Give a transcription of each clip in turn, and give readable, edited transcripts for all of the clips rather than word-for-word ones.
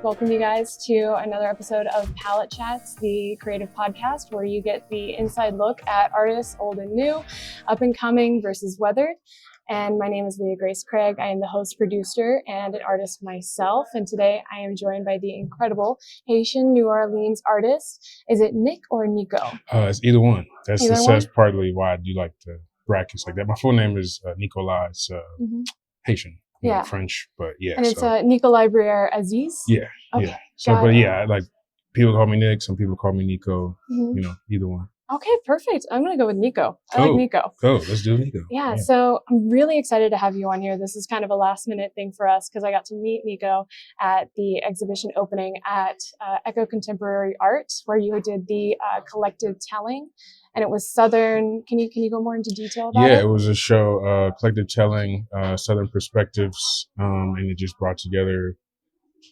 welcome you guys to another episode of Palette Chats, the creative podcast where you get the inside look at artists old and new, up and coming versus weathered. And my name is Leah Grace Craig. I am the host, producer, and an artist myself. And today I am joined by the incredible Haitian-New Orleans artist. Is it Nick or Nico? It's either one. That's partly why I do like the brackets like that. My full name is Nicolas. It's Haitian. French, but yeah. And it's Nicolas Brierre Aziz? Yeah, okay. Yeah. So, but yeah, like people call me Nick, some people call me Nico, either one. Okay, perfect. I'm going to go with Nico. I like Nico. Cool, let's do Nico. Yeah, so I'm really excited to have you on here. This is kind of a last minute thing for us because I got to meet Nico at the exhibition opening at Echo Contemporary Art, where you did the collective telling. And it was Southern. Can you go more into detail about it? Yeah, it was a show, collective telling, Southern perspectives, and it just brought together,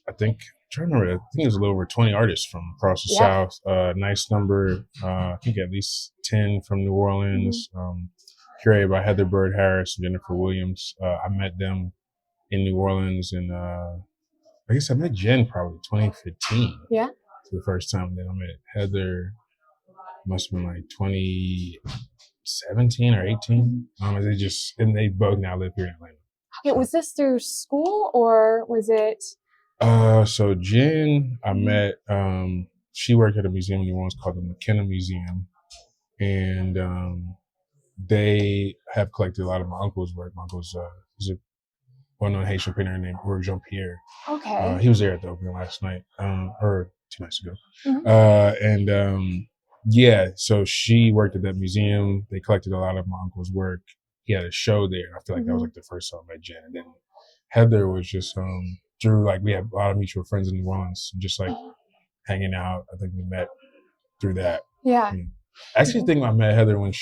I think it was a little over 20 artists from across the South. Nice number, I think at least 10 from New Orleans, curated by Heather Bird Harris and Jennifer Williams. I met them in New Orleans, and I guess I met Jen probably 2015. Yeah. For the first time. Then I met Heather. Must have been like 2017 or 18. They both now live here in Atlanta. Okay, was this through school or was it? So Jen, I met, she worked at a museum in New Orleans called the McKenna Museum. And they have collected a lot of my uncle's work. My uncle's he's a well-known Haitian painter named Jean-Pierre. Okay. He was there at the opening last night, or 2 nights ago. Yeah, so she worked at that museum. They collected a lot of my uncle's work. He had a show there. I feel like that was like the first time I met Jen. And then Heather was just through, like, we had a lot of mutual friends in New Orleans, just like hanging out. I think we met through that. Yeah. I actually think I met Heather when I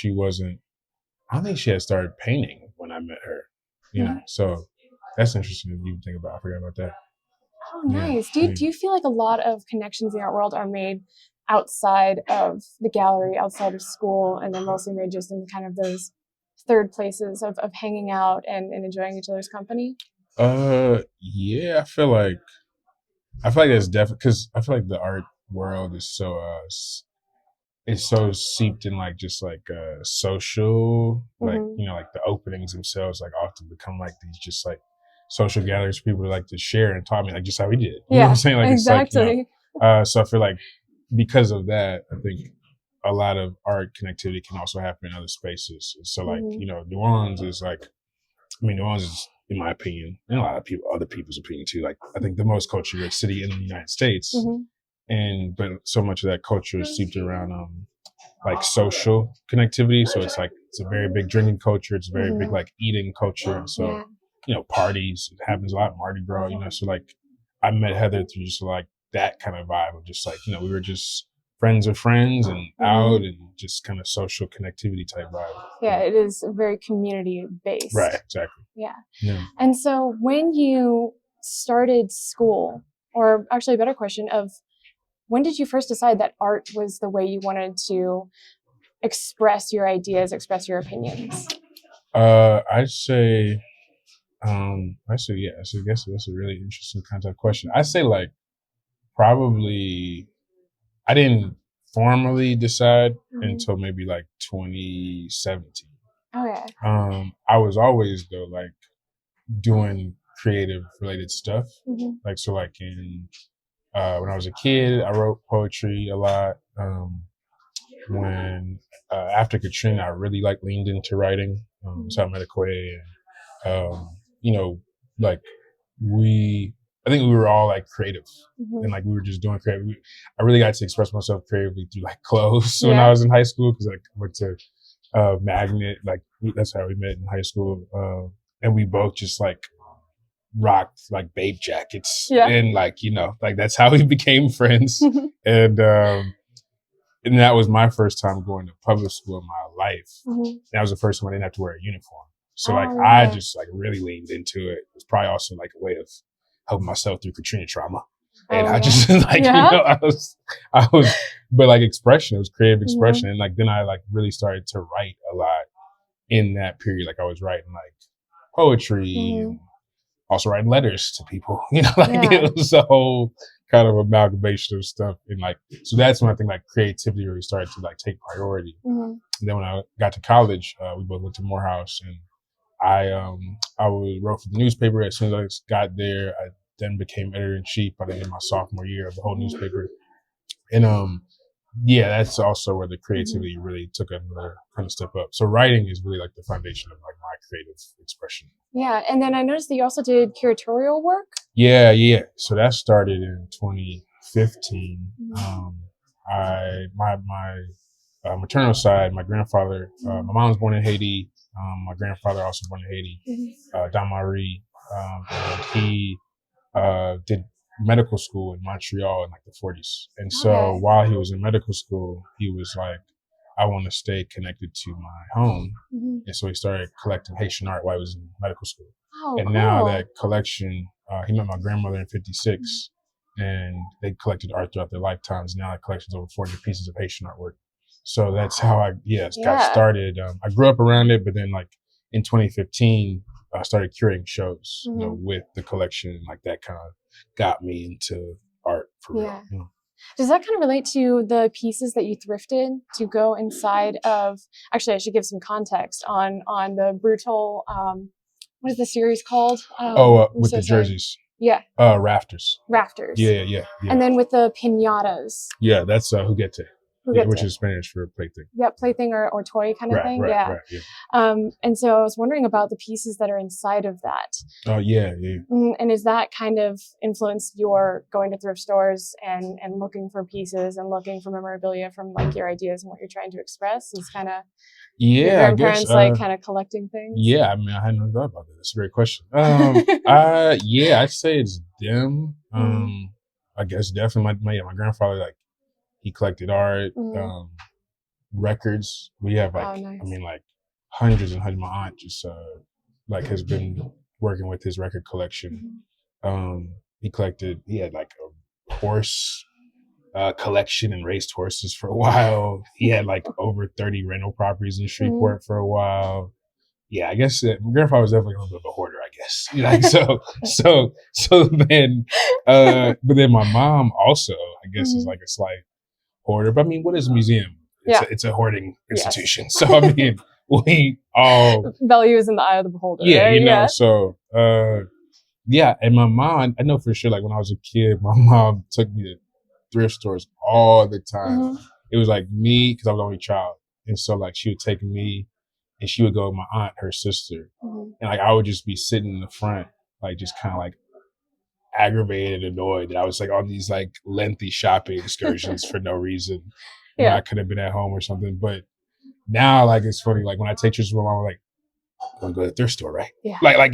don't think she had started painting when I met her. You know, so that's interesting to even think about. I forgot about that. Oh, nice. Do you feel like a lot of connections in the art world are made outside of the gallery, outside of school, and then mostly made just in kind of those third places of hanging out and enjoying each other's company? Yeah, I feel like that's definitely, because I feel like the art world is so it's so seeped in like just like social, like like the openings themselves like often become like these just like social gatherings for people to like to share and talk, like just how we did. You know what I'm saying? Like exactly. It's like, so I feel like because of that, I think a lot of art connectivity can also happen in other spaces. So like, New Orleans is like, New Orleans is, in my opinion, and a lot of other people's opinion too, like I think the most culture rich city in the United States. But so much of that culture is seeped around like social connectivity. So it's like, it's a very big drinking culture. It's a very big like eating culture. So, parties, it happens a lot, Mardi Gras, so like I met Heather through just like that kind of vibe of just like, we were just friends of friends and out and just kind of social connectivity type vibe. Yeah, it is very community based. Right, exactly. Yeah. And so when you started school, or actually a better question of when did you first decide that art was the way you wanted to express your ideas, express your opinions? I'd say, yes. I guess that's a really interesting kind of question. I'd say like, probably, I didn't formally decide until maybe like 2017. Okay. I was always though like doing creative related stuff. Like so like in when I was a kid, I wrote poetry a lot. When after Katrina, I really like leaned into writing. So I met Akwe, and like I think we were all like creative and like we were just doing creative. I really got to express myself creatively through like clothes when I was in high school, because I went to Magnet, like that's how we met in high school. And we both just like rocked like babe jackets and like, like that's how we became friends. And that was my first time going to public school in my life. That was the first time I didn't have to wear a uniform. So I just like really leaned into it. It was probably also like a way of helping myself through Katrina trauma. And I just like, I was, but like expression, it was creative expression. And like, then I like really started to write a lot in that period. Like I was writing like poetry and also writing letters to people, like it was a whole kind of amalgamation of stuff. And like, so that's when I think like creativity really started to like take priority. And then when I got to college, we both went to Morehouse, and I wrote for the newspaper. As soon as I got there, I then became editor-in-chief by the end of my sophomore year of the whole newspaper. And that's also where the creativity really took another kind of step up. So writing is really like the foundation of like my creative expression. Yeah, and then I noticed that you also did curatorial work. Yeah. So that started in 2015. My maternal side, my grandfather, my mom was born in Haiti. My grandfather also born in Haiti, Don Marie, and he did medical school in Montreal in like the 40s. And so while he was in medical school, he was like, I want to stay connected to my home. And so he started collecting Haitian art while he was in medical school. And now that collection, he met my grandmother in 56, and they collected art throughout their lifetimes. Now that collection's over 400 pieces of Haitian artwork. So that's how I got started. I grew up around it, but then like in 2015, I started curating shows, with the collection. Like that kind of got me into art for real. Does that kind of relate to the pieces that you thrifted to go inside of? Actually, I should give some context on the brutal. What is the series called? With the jerseys. Yeah. Rafters. Yeah. And then with the piñatas. Yeah, that's juguete. Which is Spanish for plaything. Yeah, plaything or toy kind of thing. Right. And so I was wondering about the pieces that are inside of that. Oh, yeah. And is that kind of influenced your going to thrift stores and looking for pieces and looking for memorabilia from like your ideas and what you're trying to express? Is kind of your grandparents like kind of collecting things? Yeah, I mean, I hadn't thought about that. That's a great question. I'd say it's them. I guess definitely my grandfather, like, he collected art, records. We have like, nice. I mean, like hundreds and hundreds. My aunt just like has been working with his record collection. He had like a horse collection and raced horses for a while. He had like over 30 rental properties in Shreveport for a while. Yeah, I guess my grandfather was definitely a little bit of a hoarder, I guess. So then, but then my mom also, I guess, is like a slight hoarder. But I mean, what is a museum? It's a hoarding institution. Yes. So I mean, we all value is in the eye of the beholder. Yeah, right? So and my mom, I know for sure, like when I was a kid, my mom took me to thrift stores all the time. It was like me, because I was the only child, and so like she would take me, and she would go with my aunt, her sister, and like I would just be sitting in the front, like just kind of like aggravated, annoyed that I was like on these like lengthy shopping excursions for no reason. I could have been at home or something. But now, like, it's funny, like when I take trips with my mom, I'm like, I'm gonna go to the thrift store, right? Yeah. Like I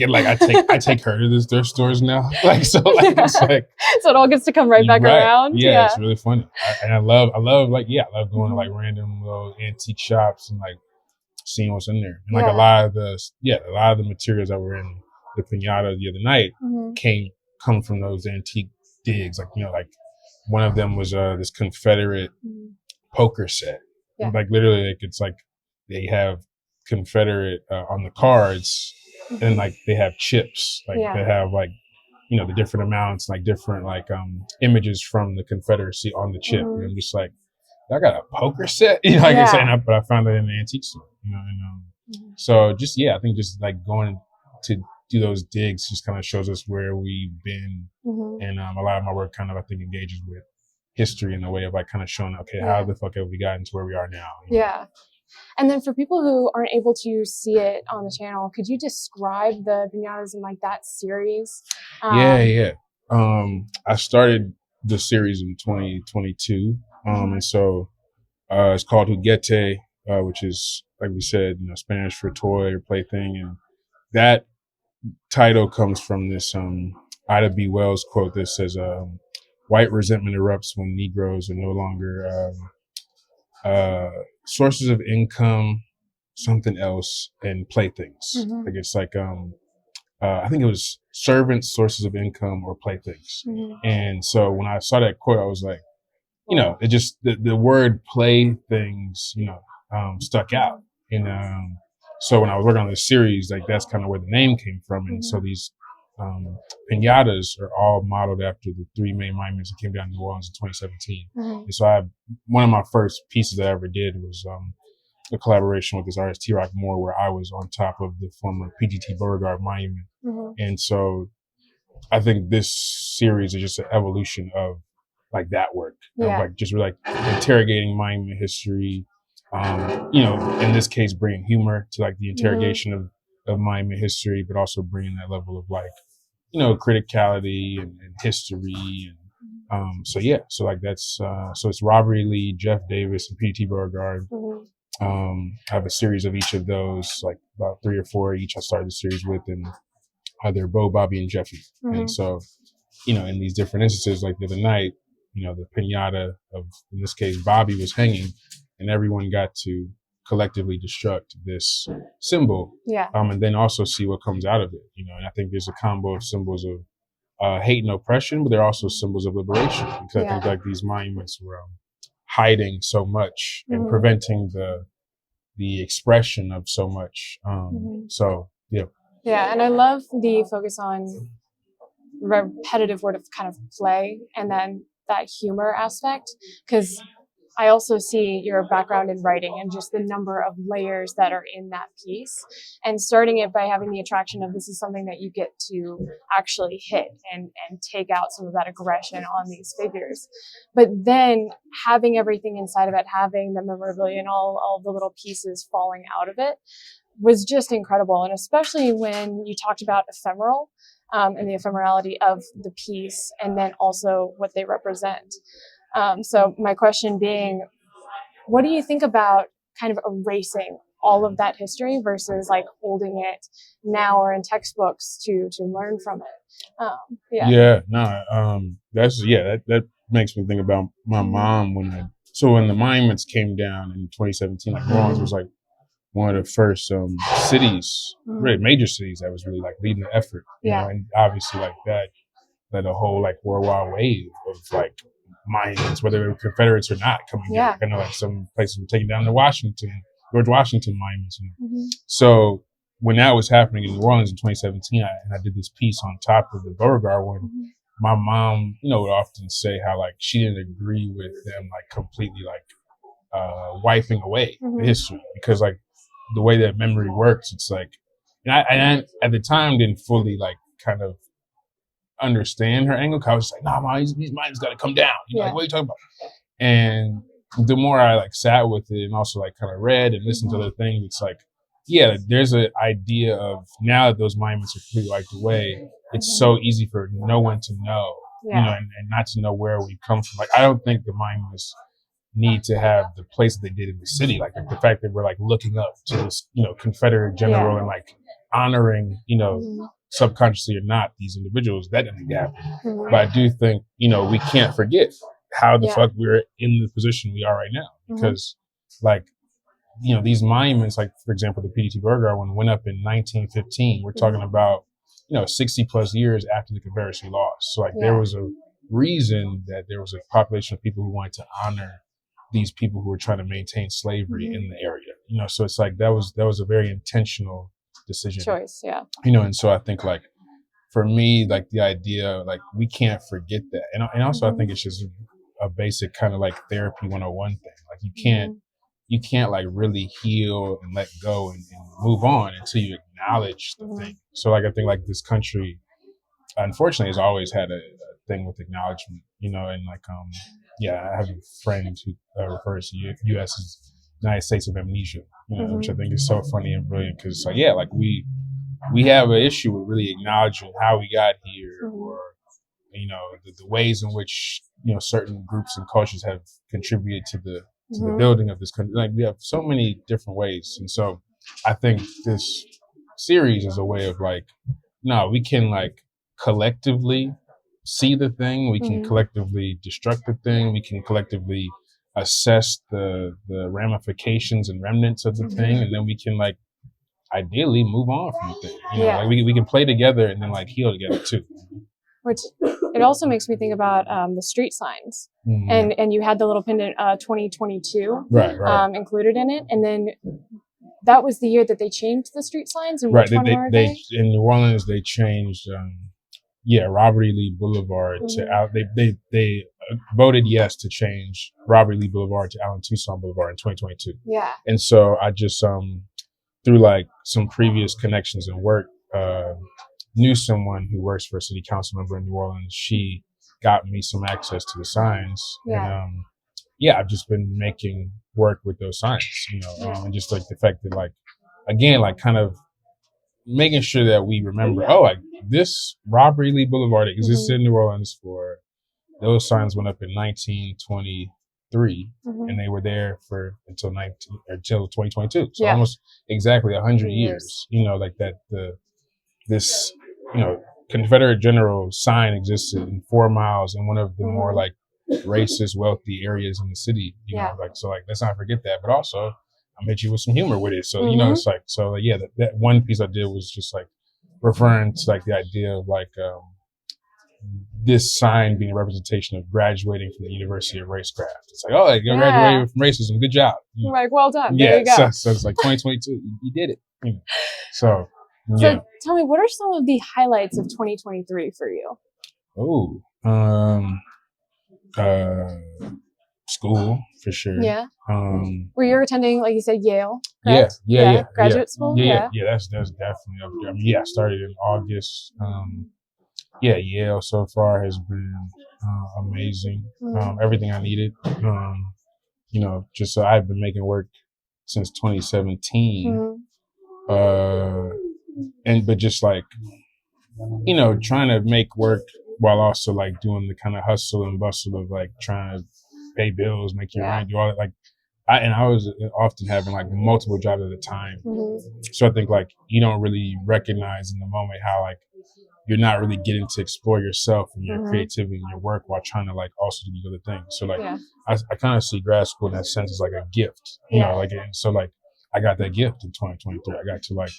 take her to the thrift stores now. Like, so like it's like so it all gets to come right back around. Yeah, it's really funny. I love going to like random little antique shops and like seeing what's in there. And like a lot of the materials that were in the piñata the other night come from those antique digs. Like, like one of them was this Confederate poker set. Yeah. Like literally, like it's like they have Confederate on the cards, and like they have chips. Like they have like the different amounts, like different like images from the Confederacy on the chip. And I'm just like, I got a poker set, but I found it in the antique store. So just I think just like going to do those digs just kind of shows us where we've been, and a lot of my work kind of I think engages with history in a way of like kind of showing, how the fuck have we gotten to where we are now? Yeah. And then for people who aren't able to see it on the channel, could you describe the piñatas in like that series? I started the series in 2022, and so it's called Juguete, which is, like we said, Spanish for toy or plaything, and that title comes from this Ida B. Wells quote that says, "White resentment erupts when Negroes are no longer sources of income, something else, and playthings." Like it's like I think it was servants, sources of income, or playthings. And so when I saw that quote, I was like, it just the word playthings, stuck out. And so when I was working on this series, like that's kind of where the name came from. And so these pinatas are all modeled after the three main monuments that came down in New Orleans in 2017. And so one of my first pieces that I ever did was a collaboration with this artist, T-Rock Moore, where I was on top of the former PGT Beauregard monument. And so I think this series is just an evolution of like that work, of like just like interrogating monument history, in this case, bringing humor to like the interrogation of monument history, but also bringing that level of like, criticality and history. And so like that's, so it's Robert Lee, Jeff Davis, and PGT Beauregard. I have a series of each of those, like about 3 or 4 each I started the series with, and they're Bo, Bobby, and Jeffy. And so, in these different instances, like the other night, the pinata of, in this case, Bobby was hanging, and everyone got to collectively destruct this symbol. And then also see what comes out of it, and I think there's a combo of symbols of hate and oppression, but they're also symbols of liberation, because I think like these monuments were hiding so much and preventing the expression of so much. Yeah, and I love the focus on repetitive word of kind of play and then that humor aspect, because I also see your background in writing and just the number of layers that are in that piece, and starting it by having the attraction of this is something that you get to actually hit and take out some of that aggression on these figures. But then having everything inside of it, having the memorabilia and all the little pieces falling out of it was just incredible. And especially when you talked about ephemeral and the ephemerality of the piece, and then also what they represent. So my question being, what do you think about kind of erasing all of that history versus like holding it now or in textbooks to learn from it? That makes me think about my mom when the monuments came down in 2017, like New Orleans was like one of the first cities, really major cities that was really like leading the effort. You know, and obviously like that led a whole like worldwide wave of like monuments, whether they were Confederates or not, coming down. I know like some places were taking down the George Washington monuments. So when that was happening in New Orleans in 2017, I did this piece on top of the Beauregard one. My mom, would often say how like she didn't agree with them like completely like wiping away the history, because like the way that memory works, it's like, and I at the time didn't fully like kind of understand her angle, because I was like, nah, Mom, these minds got to come down. Like, what are you talking about? And the more I like sat with it and also like kind of read and listened to other things, it's like, there's an idea of now that those monuments are completely wiped away, it's so easy for no one to know, and not to know where we come from. Like, I don't think the monuments need to have the place that they did in the city. Like the fact that we're like looking up to this, Confederate general and like honoring, subconsciously or not, these individuals, that didn't happen. But I do think, we can't forget how the fuck we're in the position we are right now. Because like, these monuments, like for example, the PGT Beauregard one went up in 1915. We're talking about, 60 plus years after the Confederacy lost. So like there was a reason that there was a population of people who wanted to honor these people who were trying to maintain slavery in the area. So it's like that was a very intentional decision. Choice, and so I think like for me, like the idea, like we can't forget that. And also I think it's just a basic kind of like therapy 101 thing. Like you can't like really heal and let go and move on until you acknowledge the thing. So like I think like this country, unfortunately, has always had a thing with acknowledgement, and like I have a friend who refers to U.S. as United States of Amnesia, which I think is so funny and brilliant, because it's like, like we have an issue with really acknowledging how we got here, or the ways in which certain groups and cultures have contributed to the building of this country. Like we have so many different ways, and so I think this series is a way of like, no, we can like collectively see the thing, we can collectively destruct the thing, we can collectively assess the ramifications and remnants of the thing, and then we can like ideally move on from the thing. Like we can play together and then like heal together too. Which it also makes me think about the street signs, and you had the little pendant 2022 included in it, and then that was the year that they changed the street signs. And which one were they? In New Orleans they changed Robert E. Lee Boulevard to out. They voted yes to change Robert E. Lee Boulevard to Allen Toussaint Boulevard in 2022. Yeah. And so I just through like some previous connections and work, knew someone who works for a city council member in New Orleans. She got me some access to the signs. Yeah. And I've just been making work with those signs, and just like the fact that like, again, like kind of making sure that we remember, like this Robert E. Lee Boulevard existed in New Orleans those signs went up in 1923 and they were there until 2022. So almost exactly 100 years, like this Confederate general sign existed in 4 miles in one of the more like racist, wealthy areas in the city, so let's not forget that, but also I'm hit you with some humor with it. So, it's like, that one piece I did was just like referring to like the idea of like, this sign being a representation of graduating from the University of Racecraft. It's like, oh, you graduated from racism. Good job. Like, well done. There you go. So it's like 2022. You did it. So tell me, what are some of the highlights of 2023 for you? School for sure. Yeah. Were you attending, like you said, Yale? Correct? Yeah. Graduate school? Yeah. That's definitely up there. I mean, I started in August. Yale so far has been amazing. Everything I needed. Just so I've been making work since 2017. But just like, trying to make work while also like doing the kind of hustle and bustle of like trying to pay bills, make your rent, do all that. Like, I was often having like multiple jobs at a time. So I think like you don't really recognize in the moment how like you're not really getting to explore yourself and your creativity and your work while trying to like also do these other things. So like I kind of see grad school in that sense as like a gift, and so like I got that gift in 2023. I got to like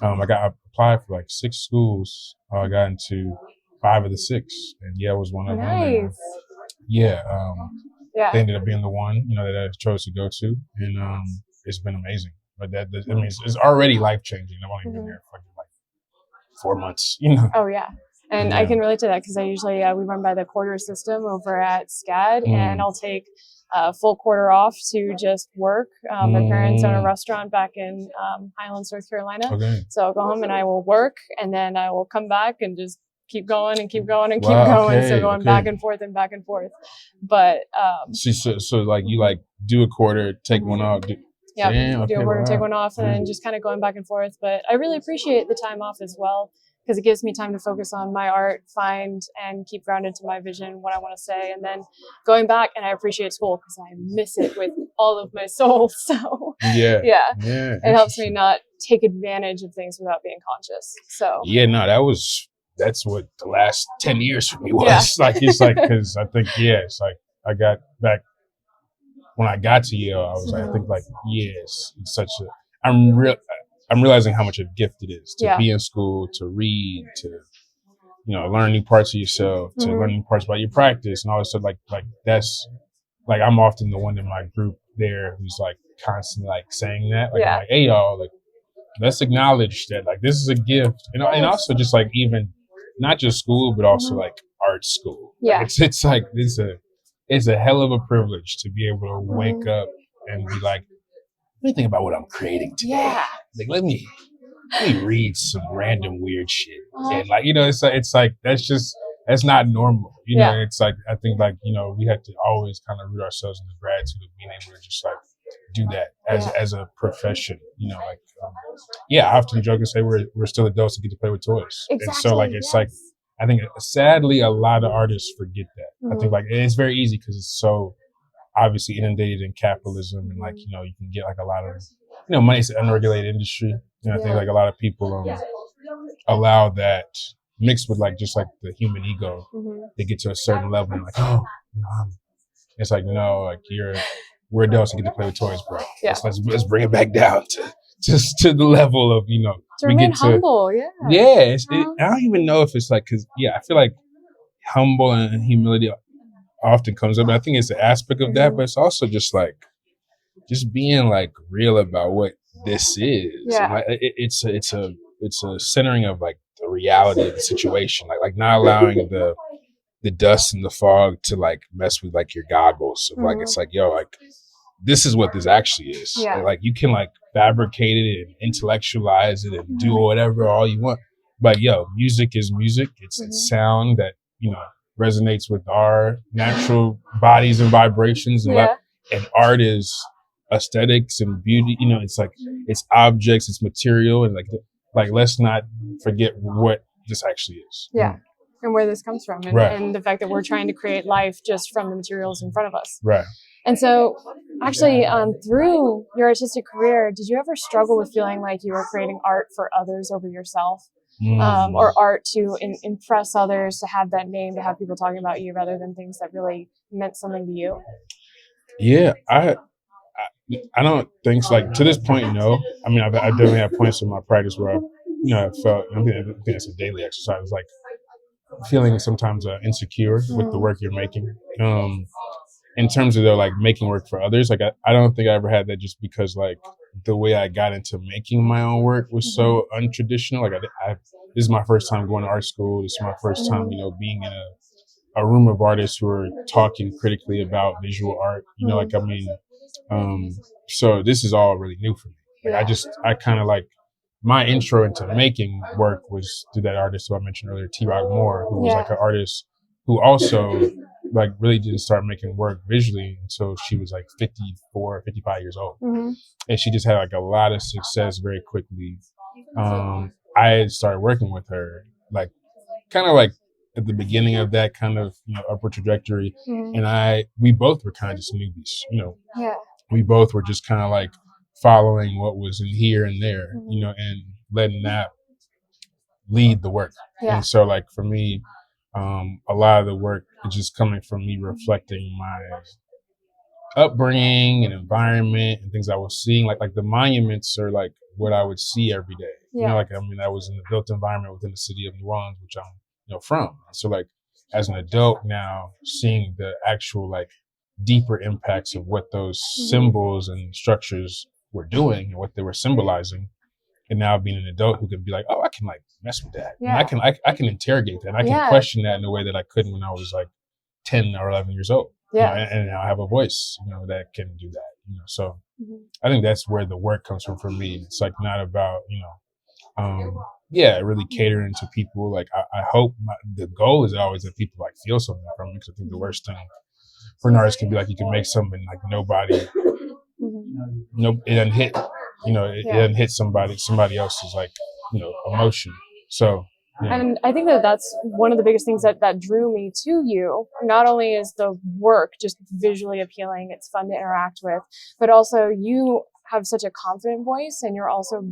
I applied for like 6 schools. I got into 5 of the 6, and Yale was one of them. And, they ended up being the one that I chose to go to, and it's been amazing. But it's already life changing. I've only been there for like 4 months. Oh yeah. And I can relate to that because I usually we run by the quarter system over at SCAD, and I'll take a full quarter off to just work. My parents own a restaurant back in Highlands, North Carolina. So I'll go home and I will work, and then I will come back and just keep going and keep going and keep going. So going back and forth and back and forth. But so like you like do a quarter, take one off. Do a quarter, take one off, and then just kind of going back and forth. But I really appreciate the time off as well, because it gives me time to focus on my art, find and keep grounded to my vision, what I want to say, and then going back. And I appreciate school because I miss it with all of my soul. So it helps me not take advantage of things without being conscious. So that's what the last 10 years for me was. Because I think it's like I got back when I got to Yale. I was like, I think like it's such a. I'm realizing how much of a gift it is to be in school, to read, to learn new parts of yourself, to learn new parts about your practice, and all this stuff. Like that's like I'm often the one in my group there who's like constantly like saying that. Like, I'm like, hey y'all, like let's acknowledge that like this is a gift, and also just like even not just school, but also like art school. Like, it's like it's a hell of a privilege to be able to wake up and be like, let me think about what I'm creating today. Like, let me read some random weird shit. And like, it's like, that's not normal. It's like, I think like, we have to always kind of root ourselves in the gratitude of being able to just like do that as a profession, I often joke and say we're still adults that get to play with toys. Exactly, and so like, it's like, I think sadly a lot of artists forget that. I think like, it's very easy because it's so obviously inundated in capitalism, and like, you can get like a lot of, money. It's an unregulated industry. I think like a lot of people allow that mixed with like just like the human ego. They get to a certain level and like, it's like, no, like we're adults and get to play with toys, bro. Let's bring it back down to the level of, to remain humble. I don't even know if it's like, cause I feel like humble and humility often comes up. I think it's an aspect of that, but it's also just like, just being like real about what this is. Like, it's a centering of like the reality of the situation, like not allowing the dust and the fog to like mess with like your goggles. So, like it's like, yo, like this is what this actually is. Yeah. Like you can like fabricate it and intellectualize it and do whatever all you want. But yo, music is music. It's a sound that, you know, resonates with our natural bodies and vibrations. And, and art is aesthetics and beauty. You know, it's like, it's objects, it's material. And like let's not forget what this actually is. Yeah. And where this comes from, and the fact that we're trying to create life just from the materials in front of us. Right. And so, actually, through your artistic career, did you ever struggle with feeling like you were creating art for others over yourself, or art to impress others, to have that name, to have people talking about you rather than things that really meant something to you? Yeah, I don't think so. Like to this point, no. I mean, I definitely have points in my practice where I felt. I think it's a daily exercise, like feeling sometimes insecure with the work you're making. In terms of like making work for others, like I don't think I ever had that, just because like the way I got into making my own work was so untraditional. Like this is my first time going to art school. This is my first time, you know, being in a room of artists who are talking critically about visual art. You know, like I mean, so this is all really new for me. Like I kind of like, my intro into making work was through that artist who I mentioned earlier, T. Rock Moore, who was like an artist who also like really didn't start making work visually until she was like 54, 55 years old. And she just had like a lot of success very quickly. I had started working with her, like kind of like at the beginning of that kind of, you know, upward trajectory. And we both were kind of just newbies, you know. We both were just kind of like following what was in here and there, you know, and letting that lead the work. And so like for me, a lot of the work is just coming from me reflecting my upbringing and environment and things I was seeing. Like the monuments are like what I would see every day. You know, like, I mean, I was in the built environment within the city of New Orleans, which I'm, you know, from. So like as an adult now, seeing the actual like deeper impacts of what those symbols and structures were doing and what they were symbolizing, and now being an adult who can be like, oh, I can like mess with that. And I can interrogate that. And I can question that in a way that I couldn't when I was like 10 or 11 years old. You know, and now I have a voice, you know, that can do that. You know, so I think that's where the work comes from for me. It's like not about, you know, really catering to people. Like I hope the goal is always that people like feel something from it. Because I think the worst thing for an artist can be like, you can make something like nobody, it doesn't hit. You know, it doesn't hit somebody else's like, you know, emotion. So. Yeah. And I think that that's one of the biggest things that drew me to you. Not only is the work just visually appealing, it's fun to interact with, but also you have such a confident voice, and you're also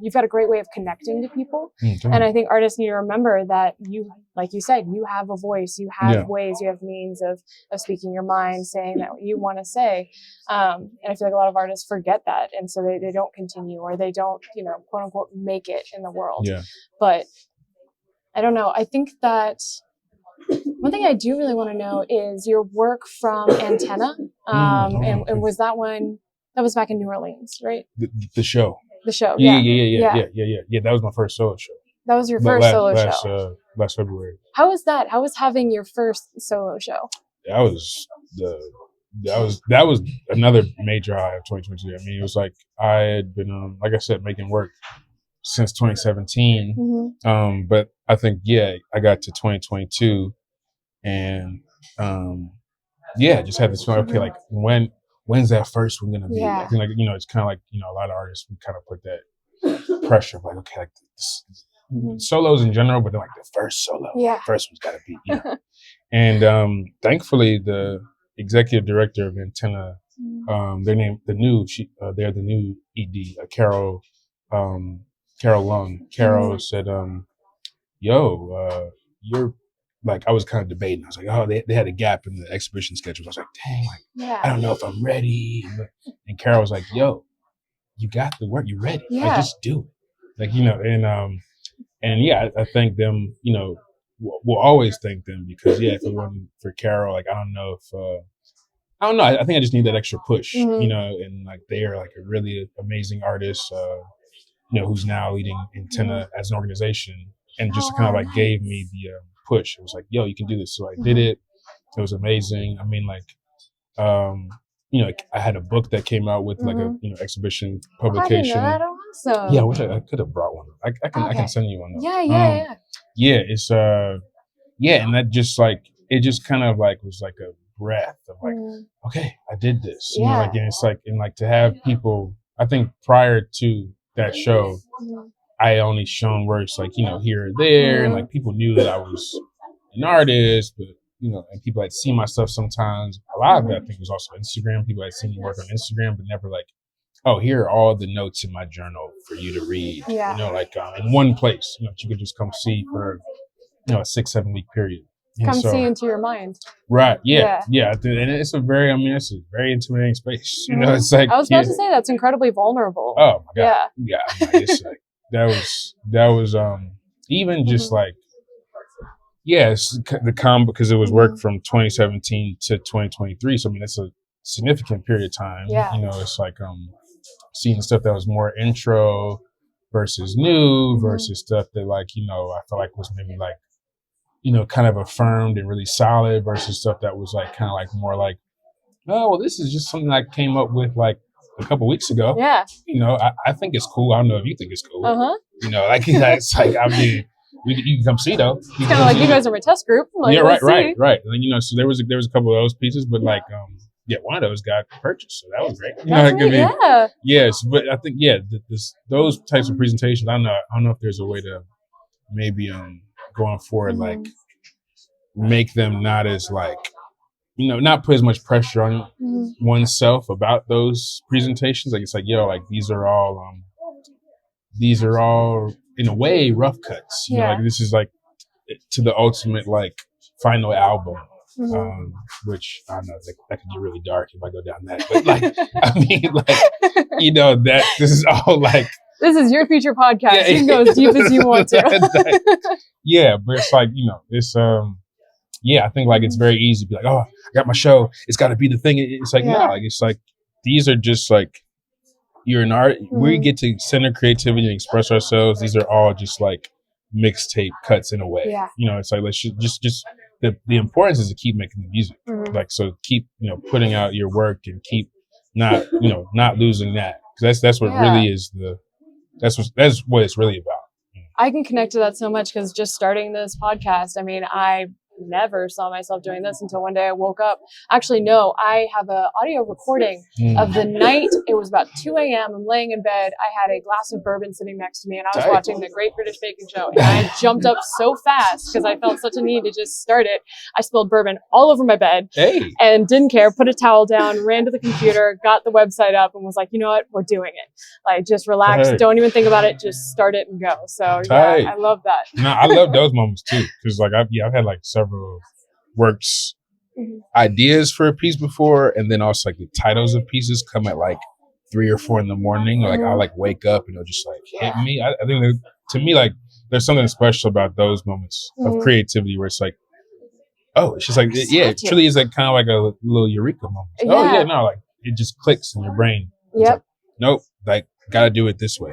you've got a great way of connecting to people. And I think artists need to remember that you, like you said, you have a voice, you have ways, you have means of speaking your mind, saying that what you want to say. And I feel like a lot of artists forget that. And so they don't continue, or they don't, you know, quote unquote, make it in the world. Yeah. But I don't know. I think that one thing I do really want to know is your work from Antenna. And was that one, that was back in New Orleans, right? The show. The show. Yeah. That was my first solo show. That was your first solo show. Last February. How was that? How was having your first solo show? That was another major high of 2022. I mean, it was like I had been, like I said, making work since 2017. But I think, I got to 2022 and just had this feeling, okay, like when's that first one gonna be? I think, like, you know, it's kind of like, you know, a lot of artists, we kind of put that pressure of like, okay, like this, solos in general, but then like the first solo, the first one's gotta be, you know. And thankfully the executive director of Antenna, they're the new ED, Carol Lung. Carol said, you're like, I was kind of debating. I was like, oh, they had a gap in the exhibition schedule. I was like, dang, like, I don't know if I'm ready. And Carol was like, yo, you got the work, you ready. Like, just do it. Like, you know, and I thank them, you know, we'll always thank them, because if it wasn't for Carol, like, I don't know. I think I just need that extra push, you know, and like they are like a really amazing artist. who's now leading Antenna as an organization, and just kind of like gave me the push. It was like, yo, you can do this. So I did it. It was amazing. I mean, like, I had a book that came out with like a exhibition publication. I didn't know that. Awesome. Yeah, I could have brought one. I can send you one. Though. Yeah. Yeah, it's and that just like it just kind of like was like a breath of like, okay, I did this. You know, like, and it's like, and like to have people. I think prior to that show, I only shown works like here or there, and like people knew that I was an artist, but and people had seen my stuff sometimes. A lot of it, I think, was also Instagram. People had seen me work on Instagram, but never like, oh, here are all the notes in my journal for you to read. Like in one place, that you could just come see for, a 6-7 week period. And see into your mind. Right. Yeah. And it's a very intimidating space. It's like I was about to say that's incredibly vulnerable. Oh my God. Yeah. It's like, that was even just like. Yes, because it was work from 2017 to 2023. So I mean, that's a significant period of time. Yeah. It's like seeing stuff that was more intro versus new versus stuff that like I feel like was maybe like kind of affirmed and really solid versus stuff that was like kind of like more like, oh well, this is just something I came up with like a couple weeks ago. Yeah. I think it's cool. I don't know if you think it's cool. Like it's like I mean. You can come see though. It's kind of like you guys are my test group. Like, yeah, right. And then, so there was a couple of those pieces, but like one of those got purchased, so that was great. Yes, but I think those types of presentations. I don't know if there's a way to maybe going forward like make them not as like not put as much pressure on oneself about those presentations. Like it's like like these are all in a way rough cuts. Like this is like to the ultimate like final album, which I don't know that could be really dark if I go down that. But like I mean like that this is all like this is your future podcast. You can go as deep as you want to. But it's like it's I think like it's very easy to be like, oh, I got my show. It's got to be the thing. It's like no, like it's like these are just like. You're an art. We get to center creativity and express ourselves. These are all just like mixtape cuts in a way. It's like let's just the importance is to keep making the music. Like so, keep putting out your work and keep not losing that because that's what really is that's what it's really about. I can connect to that so much because just starting this podcast. I mean, I never saw myself doing this until one day I woke up. Actually, no, I have an audio recording of the night. It was about 2 a.m. I'm laying in bed. I had a glass of bourbon sitting next to me and I was watching the Great British Baking Show. And I jumped up so fast because I felt such a need to just start it. I spilled bourbon all over my bed and didn't care, put a towel down, ran to the computer, got the website up and was like, you know what, we're doing it. Like just relax. Don't even think about it. Just start it and go. So I love that. No, I love those moments too. Cause like I've had like several works ideas for a piece before, and then also like the titles of pieces come at like 3 or 4 in the morning. Like I'll like wake up and it'll just like hit me. I think that, to me, like there's something special about those moments of creativity where it's like, oh, it's just like it truly is like kind of like a little eureka moment. Like it just clicks in your brain. It's like, nope, like gotta do it this way.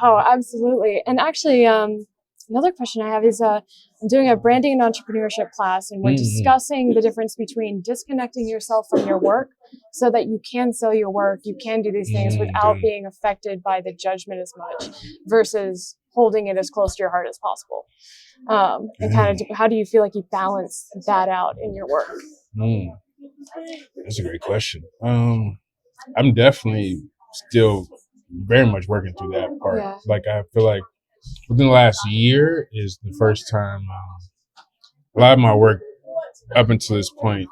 Oh, absolutely. And actually, another question I have is I'm doing a branding and entrepreneurship class, and we're discussing the difference between disconnecting yourself from your work so that you can sell your work, you can do these things without being affected by the judgment as much versus holding it as close to your heart as possible. And kind of how do you feel like you balance that out in your work? That's a great question. I'm definitely still very much working through that part. Like I feel like within the last year is the first time a lot of my work up until this point,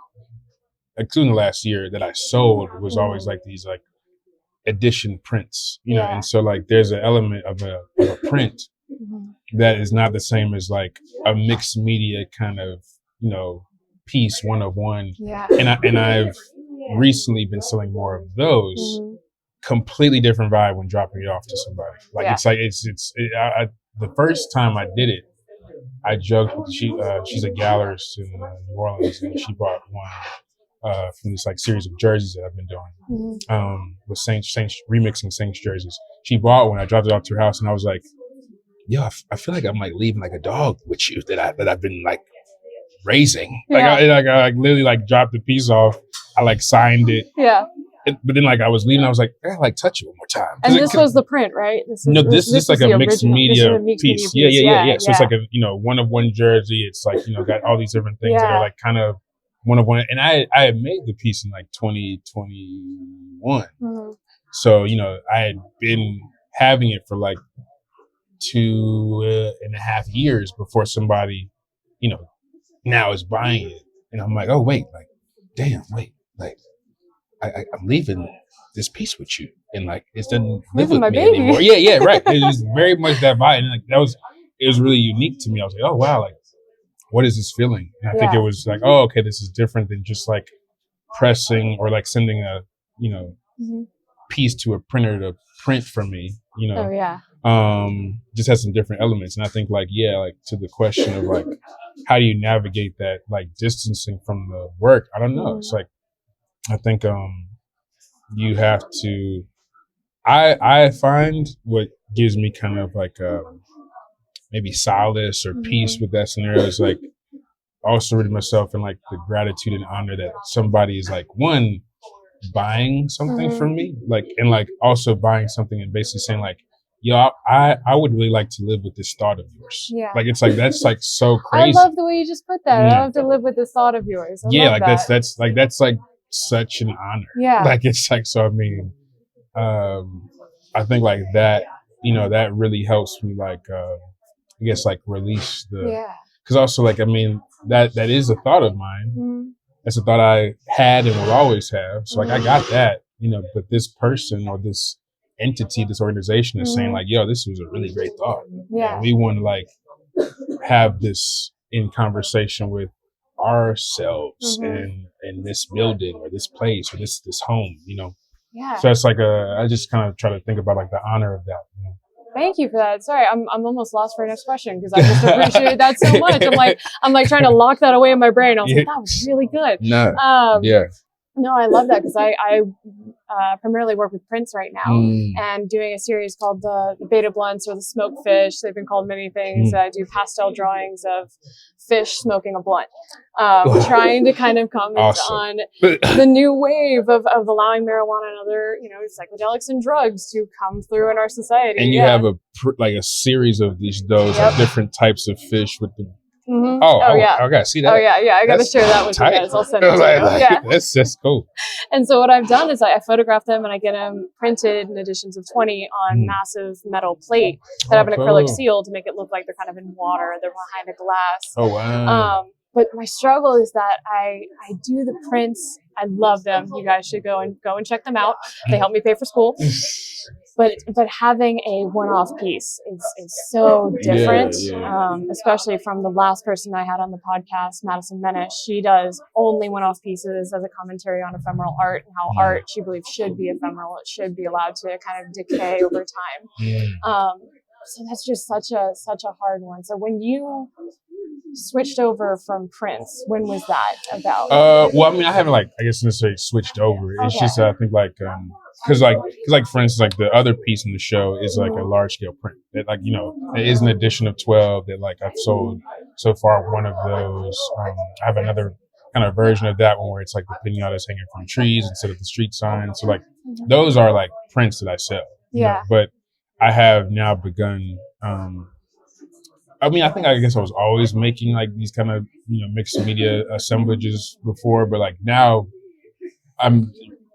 including the last year that I sold, was always like these like edition prints, and so like there's an element of a print that is not the same as like a mixed media kind of piece one of one. And I've recently been selling more of those. Completely different vibe when dropping it off to somebody. Like it's like the first time I did it, I joked with she's a gallerist in New Orleans, and she bought one from this like series of jerseys that I've been doing with Saints remixing Saints jerseys. she bought one. I dropped it off to her house, and I was like, yo, I feel like I'm like leaving like a dog with you that I've been like raising. Like I literally like dropped the piece off. I like signed it. Yeah. But then like I was leaving, I was like, I gotta like touch it one more time. And this was the print, right? This is like a mixed media piece. Yeah. So it's like a, you know, one of one jersey. It's like, you know, got all these different things that are like kind of one of one. And I had made the piece in like 2021. Mm-hmm. So, you know, I had been having it for like 2.5 years before somebody, you know, now is buying it. And I'm like, oh, wait, like, damn, wait, like, I'm leaving this piece with you, and like it doesn't live with me anymore. Yeah, right. It was very much that vibe, and like it was really unique to me. I was like, oh wow, like what is this feeling? And I think it was like, oh okay, this is different than just like pressing or like sending a, you know, piece to a printer to print for me. You know, just has some different elements, and I think like like to the question of like how do you navigate that like distancing from the work? I don't know. It's like I think you have to. I find what gives me kind of like maybe solace or peace with that scenario is like also rooting myself in like the gratitude and honor that somebody is like one buying something from me, like and like also buying something and basically saying like, yo, I would really like to live with this thought of yours. Yeah. Like it's like that's like so crazy. I love the way you just put that. I love to live with this thought of yours. Like that's like such an honor. Yeah. Like it's like, so I mean, I think like that, you know, that really helps me like, I guess like release cause also like, I mean, that is a thought of mine. That's a thought I had and will always have. So like, I got that, you know, but this person or this entity, this organization is saying like, yo, this was a really great thought. Yeah. And we want to like have this in conversation with ourselves in this building or this place or this home, you know. Yeah. So it's like I just kind of try to think about like the honor of that. You know? Thank you for that. Sorry, I'm almost lost for your next question because I just appreciate that so much. I'm like trying to lock that away in my brain. I was like, that was really good. No, I love that because I primarily work with prints right now and doing a series called the Beta Blunts or the Smoked Fish. They've been called many things. I do pastel drawings of fish smoking a blunt, trying to kind of comment on the new wave of allowing marijuana and other, you know, psychedelics and drugs to come through in our society. And you have a series of those different types of fish with the. Okay, see that? I got to share that with you guys. I'll send it to you. That's cool. And so what I've done is I photograph them and I get them printed in editions of 20 on massive metal plate that have an acrylic seal to make it look like they're kind of in water. They're behind a glass. Oh, wow. But my struggle is that I do the prints. I love them. You guys should go and check them out. They help me pay for school. But having a one-off piece is so different, especially from the last person I had on the podcast, Madison Menace. She does only one-off pieces as a commentary on ephemeral art and how art, she believes, should be ephemeral. It should be allowed to kind of decay over time. So that's just such a hard one. So when you switched over from prints, when was that about? Well, I mean, I haven't I guess necessarily switched over. It's just I think because for instance, like the other piece in the show is like a large scale print that you know, it is an edition of 12 that I've sold so far. One of those, I have another kind of version of that one where it's like the pinatas hanging from trees instead of the street signs. So those are like prints that I sell. You know? But I have now begun. I mean, I guess I was always making these kind of, you know, mixed media assemblages before, but now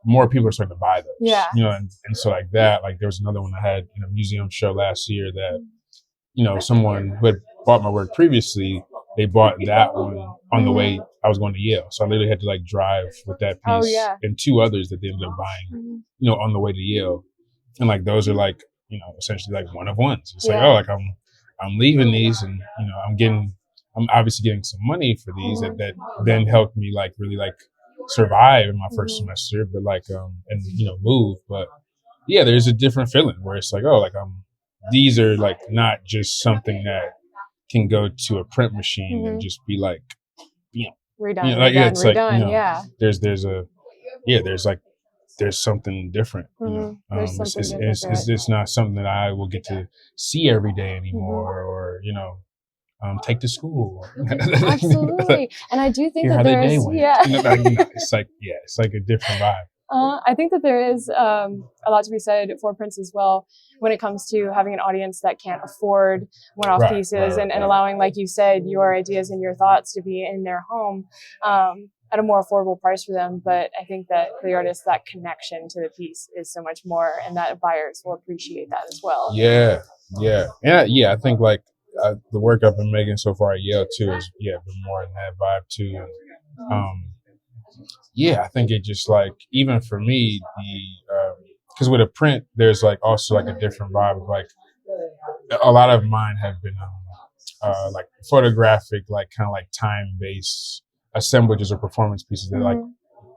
more people are starting to buy those. Yeah. You know, and so that, there was another one I had in a museum show last year that, you know, someone who had bought my work previously, they bought that one on the way I was going to Yale. So I literally had to drive with that piece and two others that they ended up buying, you know, on the way to Yale. And those are you know, essentially one of ones. It's I'm leaving these and, you know, I'm obviously getting some money for these that then helped me really survive in my first semester, but and, you know, move. But yeah, there's a different feeling where it's these are not just something that can go to a print machine and just be you know, redone, you know, redone, you know, there's there's something different. There's something different. It's not something that I will get to see every day anymore, or take to school. Absolutely. And I do think Hear that how their day there's, went. It's like a different vibe. I think that there is a lot to be said for prints as well when it comes to having an audience that can't afford one-off pieces and allowing, like you said, your ideas and your thoughts to be in their home at a more affordable price for them. But I think that for the artist, that connection to the piece is so much more, and that buyers will appreciate that as well. Yeah. I think like the work I've been making so far at Yale too is been more in that vibe too. I think it just like, even for me, because with a print, there's like also like a different vibe of like, a lot of mine have been like photographic, like kind of like time-based assemblages or performance pieces that like,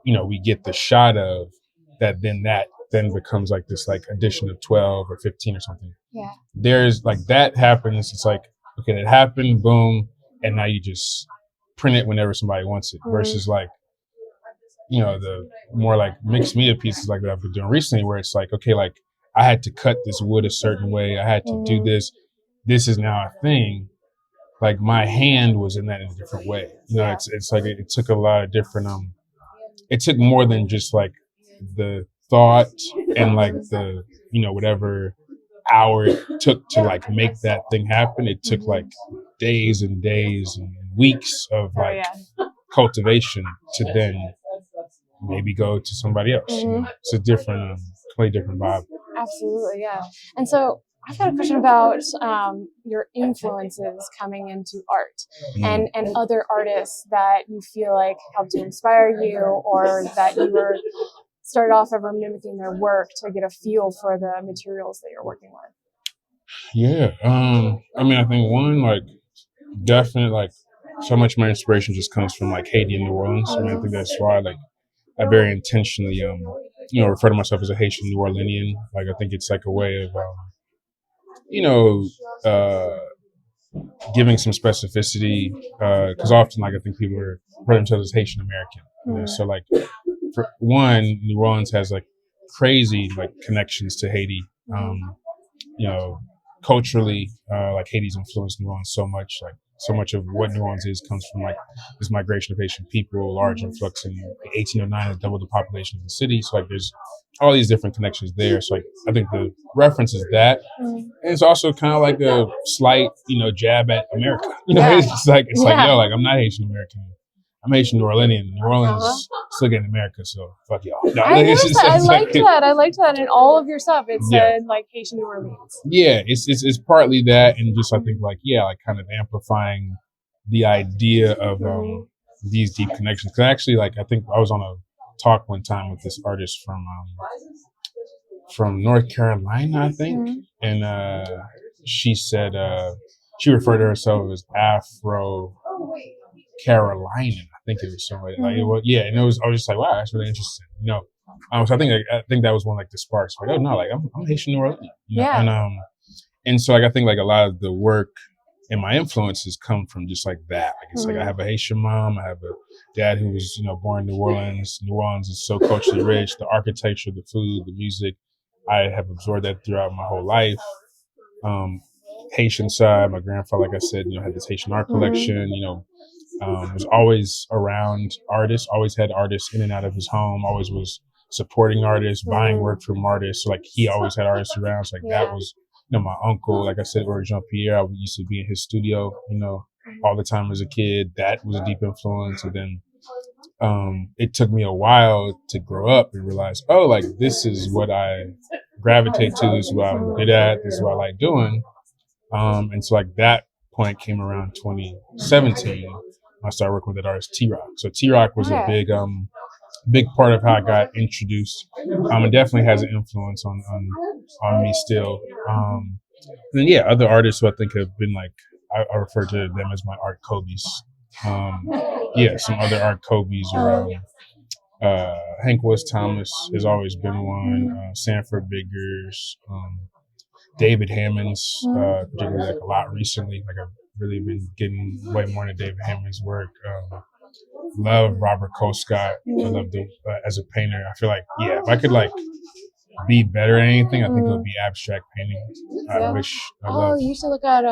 we get the shot of that then becomes like this like addition of 12 or 15 or something. Yeah. There's like, that happens. It's like, okay, that happened, boom. And now you just print it whenever somebody wants it versus like, the more like mixed media pieces like that I've been doing recently, where it's like, okay, like I had to cut this wood a certain way. I had to do this. This is now a thing. Like my hand was in that in a different way. It's like it took a lot of different, it took more than just like the thought and like the, whatever hour it took to like make that thing happen. It took like days and days and weeks of like cultivation to then maybe go to somebody else. It's a different, completely different vibe. Absolutely, yeah. And so I've got a question about your influences coming into art and other artists that you feel like helped to inspire you, or that you were started off ever mimicking their work to get a feel for the materials that you're working with. Yeah. I mean, I think one, like, definite, like, so much of my inspiration just comes from like Haiti-New Orleans. I mean, I think that's why, like, I very intentionally, refer to myself as a Haitian-New Orleanian. Like, I think it's like a way of, giving some specificity, because often, like, I think people refer themselves as Haitian American. So, like, for one, New Orleans has like crazy like connections to Haiti. Culturally, like Haiti's influenced New Orleans so much. Like, so much of what New Orleans is comes from like this migration of Haitian people, large influx in 1809 that doubled the population of the city. So like there's all these different connections there. So like I think the reference is that, and it's also kind of like a slight, jab at America. It's like yo, like I'm not Haitian American. I'm Haitian-New Orleanian. New Orleans still getting America, so fuck y'all. No, I liked that. I liked that in all of your stuff. It said like Haitian-New Orleans. Yeah, it's partly that, and just I think like like kind of amplifying the idea of these deep connections. Because actually, like I think I was on a talk one time with this artist from North Carolina, I think, and she said she referred to herself as Afro Carolinian. I think it was somebody like it was, and it was. I was just like, wow, that's really interesting. So I think that was one like the sparks. Like, oh no, like I'm Haitian-New Orleanian. And so like I think like a lot of the work and my influences come from just like that. Like it's like I have a Haitian mom, I have a dad who was born in New Orleans. New Orleans is so culturally rich. The architecture, the food, the music. I have absorbed that throughout my whole life. Haitian side, my grandfather, like I said, had this Haitian art collection. Was always around artists, always had artists in and out of his home, always was supporting artists, buying work from artists. So like he always had artists around. So like that was, my uncle, like I said, or Jean-Pierre, I used to be in his studio, all the time as a kid. That was a deep influence. And then it took me a while to grow up and realize, oh, like this is what I gravitate to, this is what I'm good at, this is what I like doing. And so like that point came around 2017. I started working with that artist T-Rock. So T-Rock was a big part of how I got introduced. It definitely has an influence on me still. And then other artists who I think have been like, I refer to them as my art Kobe's. Some other art Kobe's around. Hank West Thomas has always been one. Sanford Biggers, David Hammond's, particularly like a lot recently. Like I've really been getting way more into David Hammond's work. love Robert Colescott. I love the as a painter. I feel like, yeah, if I could like be better at anything, I think it would be abstract painting. I wish I loved. You should look at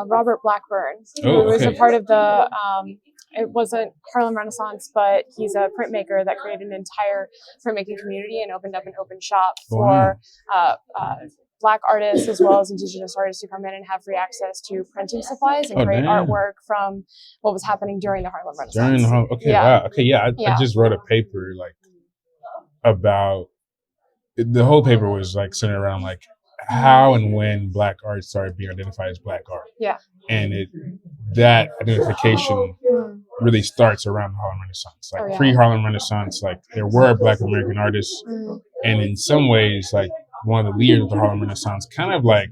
Robert Blackburn, who Oh, was a okay. part of the, it wasn't Harlem Renaissance, but he's a printmaker that created an entire printmaking community and opened up an open shop for Black artists as well as Indigenous artists to come in and have free access to printing supplies and create artwork from what was happening during the Harlem Renaissance. I just wrote a paper like about, the whole paper was like centered around like how and when Black art started being identified as Black art. Yeah. And that identification really starts around the Harlem Renaissance. Like pre-Harlem Renaissance, like there were Black American artists, and in some ways, like one of the leaders of the Harlem Renaissance kind of like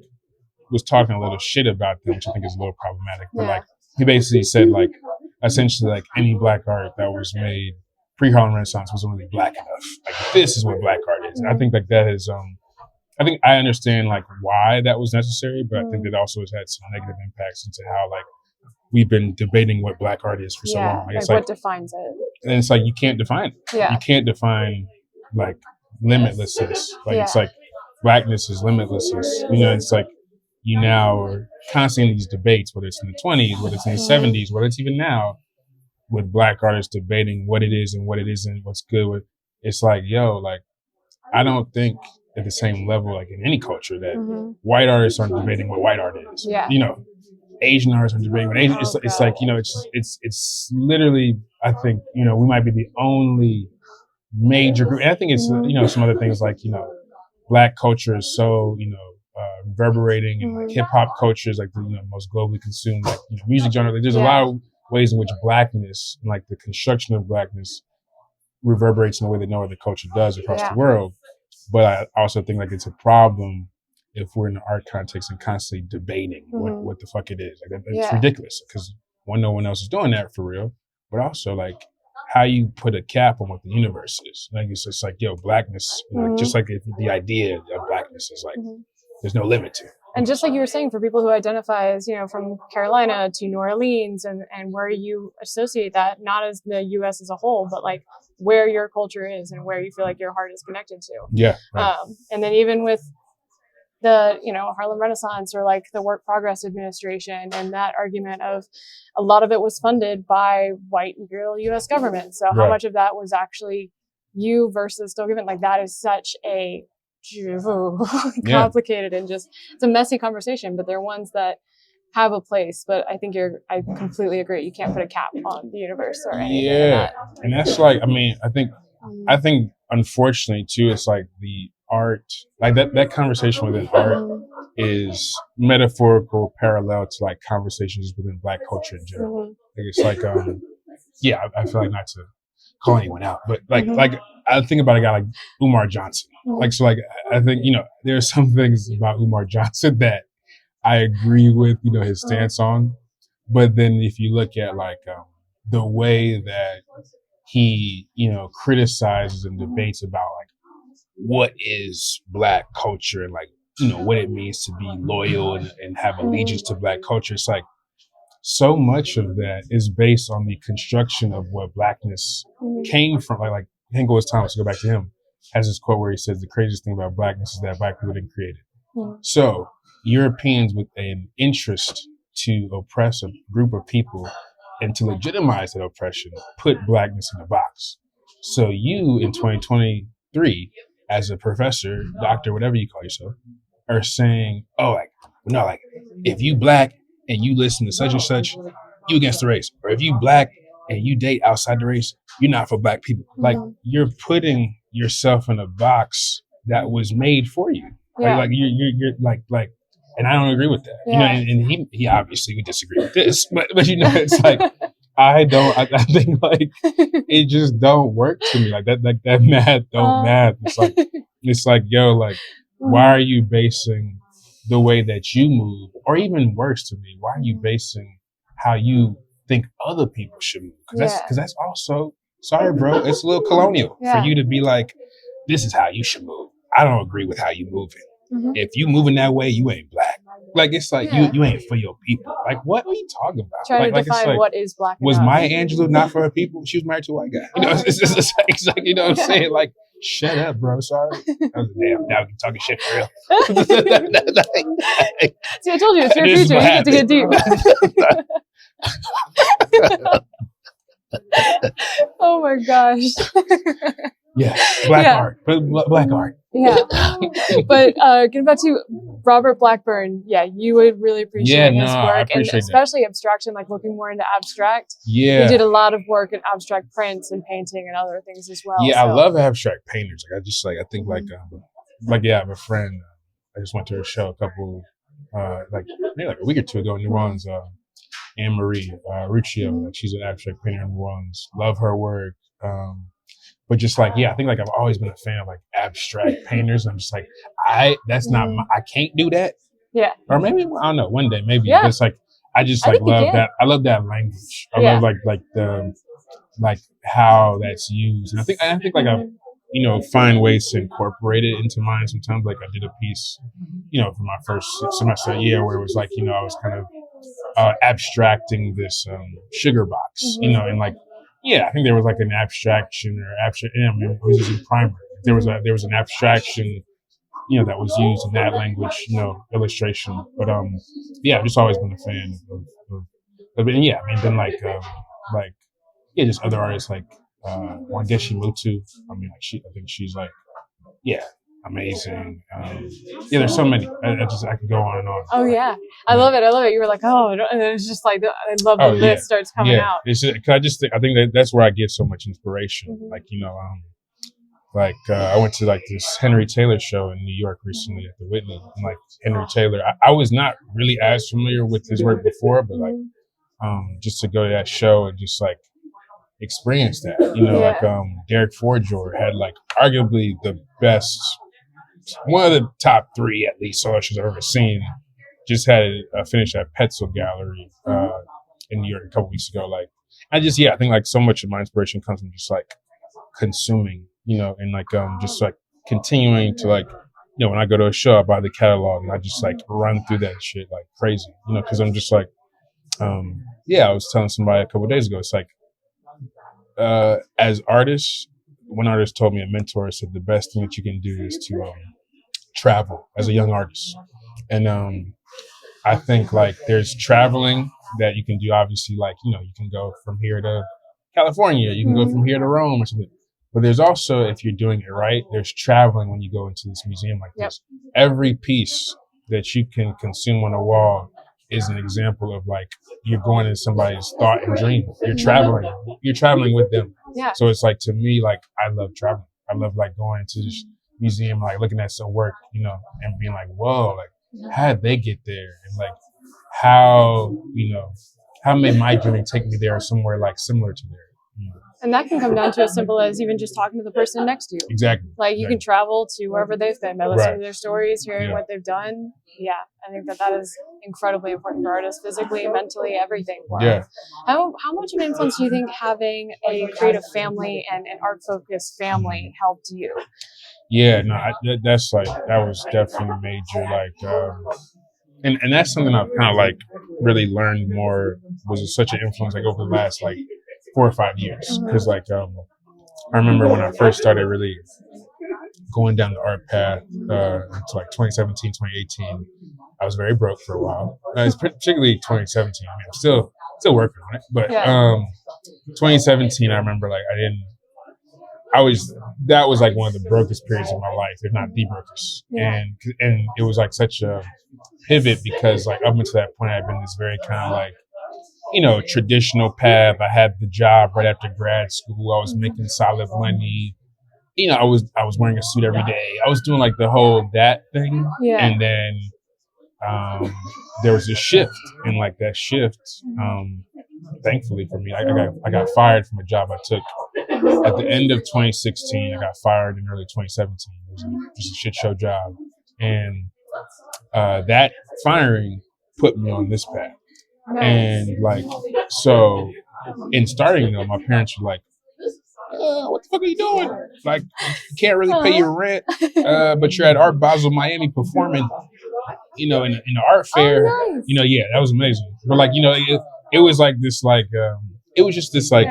was talking a little shit about them, which I think is a little problematic. But like he basically said like essentially like any Black art that was made pre-Harlem Renaissance wasn't really Black enough. Like this is what Black art is. And I think like that is I think I understand like why that was necessary, but I think that also has had some negative impacts into how like we've been debating what Black art is for so long. Like, it's what defines it? And it's like you can't define it. Yeah. You can't define like limitlessness. Like it's like Blackness is limitlessness. You know, it's like you now are constantly in these debates, whether it's in the 20s, whether it's in the 70s, whether it's even now, with Black artists debating what it is and what it isn't, what's good with. It's like, yo, like I don't think at the same level, like in any culture, that white artists aren't debating what white art is. Yeah. You know, Asian artists aren't debating what Asian. It's like, you know, it's literally. I think, you know, we might be the only major group. And I think it's you know, some other things like, you know, Black culture is so, you know, reverberating, and like hip hop culture is like the, you know, most globally consumed like, you know, music genre. Like, there's a lot of ways in which Blackness and like the construction of Blackness reverberates in the way that no other culture does across the world. But I also think like it's a problem if we're in the art context and constantly debating what the fuck it is. Like it's ridiculous because no one else is doing that for real. But also like how you put a cap on what the universe is. Like it's just like, yo, Blackness, you know, like, just like the idea of Blackness is like there's no limit to it. And just like you were saying, for people who identify as, you know, from Carolina to New Orleans and where you associate that, not as the U.S. as a whole, but like where your culture is and where you feel like your heart is connected to. Yeah. Right. And then even with the, you know, Harlem Renaissance or like the Work Progress Administration and that argument of a lot of it was funded by white imperial U.S. government. So how much of that was actually you versus still given? Like that is such a complicated and just it's a messy conversation, but they're ones that have a place. But I think I completely agree. You can't put a cap on the universe or anything. Yeah, and that's like, I mean, I think unfortunately too, it's like the art, like that conversation within art is metaphorical parallel to like conversations within Black culture in general. Like it's like, I feel like not to call anyone out, but like I think about a guy like Umar Johnson. Like, so like, I think, you know, there are some things about Umar Johnson that I agree with, you know, his stance on. But then if you look at like the way that he, you know, criticizes and debates about like what is Black culture and like, you know, what it means to be loyal and have allegiance to Black culture, it's like so much of that is based on the construction of what Blackness came from. Like Henkel was Thomas, to go back to him, has this quote where he says the craziest thing about Blackness is that Black people didn't create it. So Europeans with an interest to oppress a group of people and to legitimize that oppression put Blackness in a box. So you in 2023, as a professor, doctor, whatever you call yourself, are saying, oh, like, no, like if you Black and you listen to such and such, you against the race. Or if you Black and you date outside the race, you're not for Black people. Like you're putting yourself in a box that was made for you. Like you're like, and I don't agree with that. You know, and he obviously would disagree with this, but you know, it's like I think like it just don't work to me. Like that math don't math. It's like, yo, like why are you basing the way that you move, or even worse to me, why are you basing how you think other people should move? Because that's also, sorry, bro, it's a little colonial for you to be like, this is how you should move. I don't agree with how you moving. If you moving that way, you ain't Black. Like it's like you ain't for your people. Like what are you talking about? Trying to define what is Black enough. Was Maya Angelou not for her people? She was married to a white guy. You know, it's like you know what I'm saying? Like, shut up, bro. Sorry. Damn, now you're talking shit for real. See, I told you, it's your future. You get to get deep. Oh my gosh. Yeah, art. Black art. Yeah. But getting back to Robert Blackburn, you would really appreciate his work, and especially abstraction, like looking more into abstract. Yeah. He did a lot of work in abstract prints and painting and other things as well. Yeah, so. I love abstract painters. Like I think I have a friend. I just went to her show a couple, maybe like a week or two ago in New Orleans. Anne Marie Ruccio, like she's an abstract painter in New Orleans. Love her work. But just I think I've always been a fan of like abstract painters. I'm just like, I can't do that. Yeah. Or maybe, I don't know, one day, maybe. Yeah. It's like, I just love that. I love that language. I love how that's used. And I think I find ways to incorporate it into mine sometimes. Like I did a piece, for my first semester where it was I was kind of abstracting this sugar box, and I think there was like an abstraction or abstract. I mean, it was using primer. There was an abstraction, that was used in that language, illustration. But I've just always been a fan of it. Yeah, I mean, then just other artists like Wangechi Mutu. I mean, I think she's amazing. There's so many. I could go on and on. Oh yeah, I love it. You were like, oh, and then it's just like I love the list starts coming out. It's just, I think that's where I get so much inspiration. Mm-hmm. I went to this Henry Taylor show in New York recently at the Whitney, and Henry Taylor, I was not really as familiar with his work before, but just to go to that show and just experience that, Derek Forjor had arguably the best. One of the top 3, at least, soloists I've ever seen. Just had it finished at Petzel Gallery in New York a couple weeks ago. I think so much of my inspiration comes from just consuming, and just continuing to when I go to a show, I buy the catalog and I just run through that shit like crazy, because I'm just I was telling somebody a couple of days ago, it's as artists, one artist told me, a mentor said, the best thing that you can do is to travel as a young artist. And I think there's traveling that you can do, obviously, you can go from here to California, you can go from here to Rome or something. But there's also, if you're doing it right, there's traveling when you go into this museum like this. Every piece that you can consume on a wall is an example of you're going in somebody's thought and dream. You're traveling with them. Yeah. So it's to me, I love traveling. I love going to this museum, looking at some work, and being whoa, how did they get there? And how may my journey take me there or somewhere similar to there? And that can come down to as simple as even just talking to the person next to you. Exactly. You can travel to wherever they've been by listening to their stories, hearing what they've done. Yeah, I think that is incredibly important for artists, physically, mentally, everything. Yeah. How much of an influence do you think having a creative family and an art-focused family helped you? Yeah, no, that was definitely major. And that's something I've kind of really learned more, was such an influence over the last 4 or 5 years. Because I remember when I first started really going down the art path into 2017, 2018, I was very broke for a while. It's particularly 2017. I mean, I'm still working on it, but 2017, I remember that was one of the brokest periods of my life, if not the brokest. Yeah. And it was such a pivot because up until that point, I'd been this very kind of traditional path. I had the job right after grad school. I was making solid money. I was wearing a suit every day. I was doing the whole that thing. Yeah. And then there was a shift, and that shift, thankfully for me, I got fired from a job I took at the end of 2016. I got fired in early 2017. It was just a shit show job, and that firing put me on this path. Nice. And so in starting though, my parents were what the fuck are you doing? You can't really pay your rent, but you're at Art Basel Miami performing. in the art fair, nice. Yeah, that was amazing. But like, it was like this, like, it was just this, like,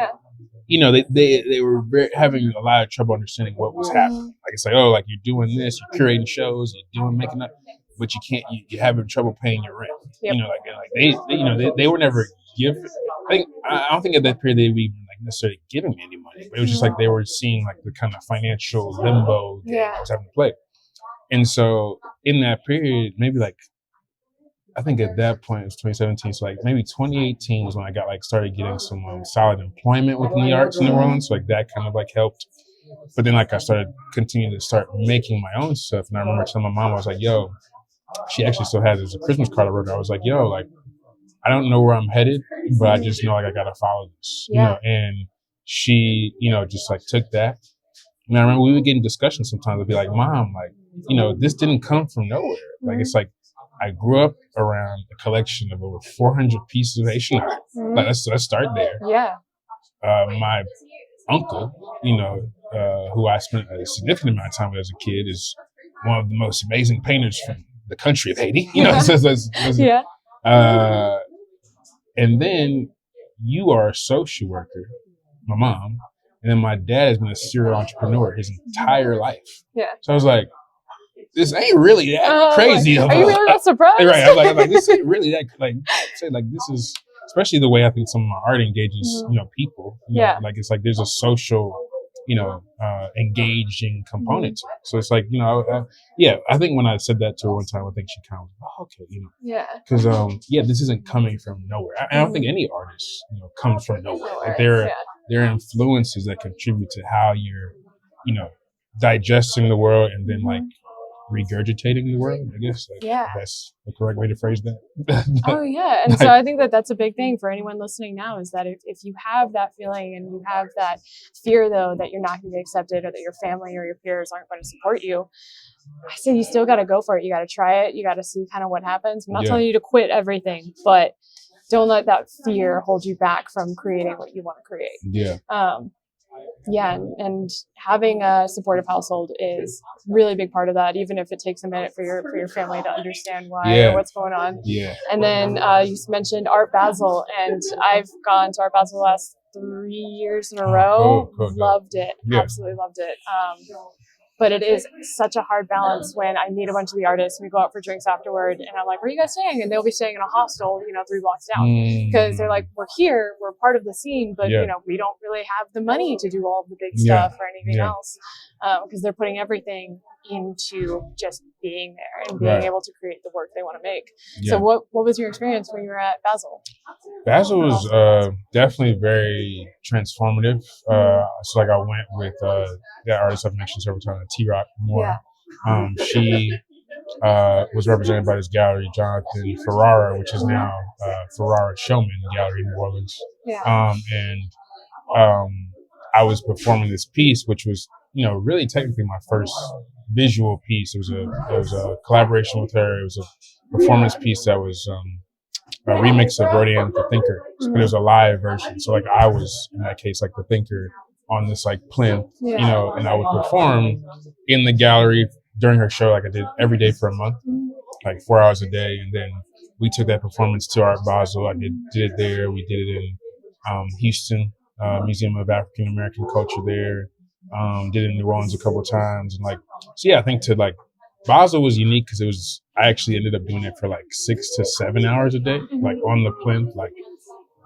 they were having a lot of trouble understanding what was happening. Like, it's like, oh, like you're doing this, you're curating shows, you're making that, but you can't, you're having trouble paying your rent. Yep. They were never given. I don't think at that period they were even like necessarily giving me any money, but it was just like they were seeing like the kind of financial limbo game I was having to play. And so in that period, maybe like, I think at that point it was 2017. So like maybe 2018 was when I got like started getting some solid employment within the arts in New Orleans. So like that kind of like helped. But then like I started continuing to start making my own stuff. And I remember telling my mom, I was like, yo, she actually still has it. It was a Christmas card I wrote her. I was like, yo, like, I don't know where I'm headed, but I just know like I gotta follow this, and she, just like took that. And I remember we would get in discussions sometimes. I'd be like, Mom, like, this didn't come from nowhere. Like, it's like, I grew up around a collection of over 400 pieces of Haitian art. Like, let's start there. Yeah. My uncle, who I spent a significant amount of time with as a kid, is one of the most amazing painters from the country of Haiti. And then you are a social worker, my mom, and then my dad has been a serial entrepreneur his entire life. Yeah. So I was like, this ain't really that crazy. Are you really not surprised? Right. I was like, this ain't really that, like, say, like, this is, especially the way I think some of my art engages, people. Like, it's like there's a social, engaging component to it. So it's like, I think when I said that to her one time, I think she kind of was, okay, Because, this isn't coming from nowhere. I don't think any artist, comes from nowhere. Like, there are influences that contribute to how you're, digesting the world and then, like, regurgitating the world, I guess. That's the correct way to phrase that. Oh, yeah. And so I think that that's a big thing for anyone listening now is that if you have that feeling and you have that fear, though, that you're not going to be accepted or that your family or your peers aren't going to support you, I say you still got to go for it. You got to try it. You got to see kind of what happens. I'm not telling you to quit everything, but don't let that fear hold you back from creating what you want to create. And having a supportive household is really big part of that, even if it takes a minute for your family to understand why or what's going on. And then you mentioned Art Basel, and I've gone to Art Basel the last 3 years in a row. Cool. Loved it. Absolutely loved it. But it is such a hard balance when I meet a bunch of the artists and we go out for drinks afterward and I'm like, where are you guys staying? And they'll be staying in a hostel, 3 blocks down. Because they're like, we're here, we're part of the scene, but we don't really have the money to do all of the big stuff or anything else. Because they're putting everything into just being there and being able to create the work they want to make. So what was your experience when you were at Basel? Basel was definitely very transformative. So like I went with that artist I've mentioned several times, T-Rock Moore. She was represented by this gallery, Jonathan Ferrara, which is now Ferrara Showman Gallery in New Orleans. I was performing this piece, which was, really technically my first visual piece. It was a collaboration with her. It was a performance piece that was a remix of Rodin The Thinker, but it was a live version. So like I was in that case like the thinker on this like plinth, and I would perform in the gallery during her show like I did every day for a month, like 4 hours a day. And then we took that performance to Art Basel. I did it there. We did it in Houston, Museum of African American Culture there. Did it in New Orleans a couple of times. And like, so I think to like Basel was unique because I actually ended up doing it for like 6 to 7 hours a day, like on the plinth. Like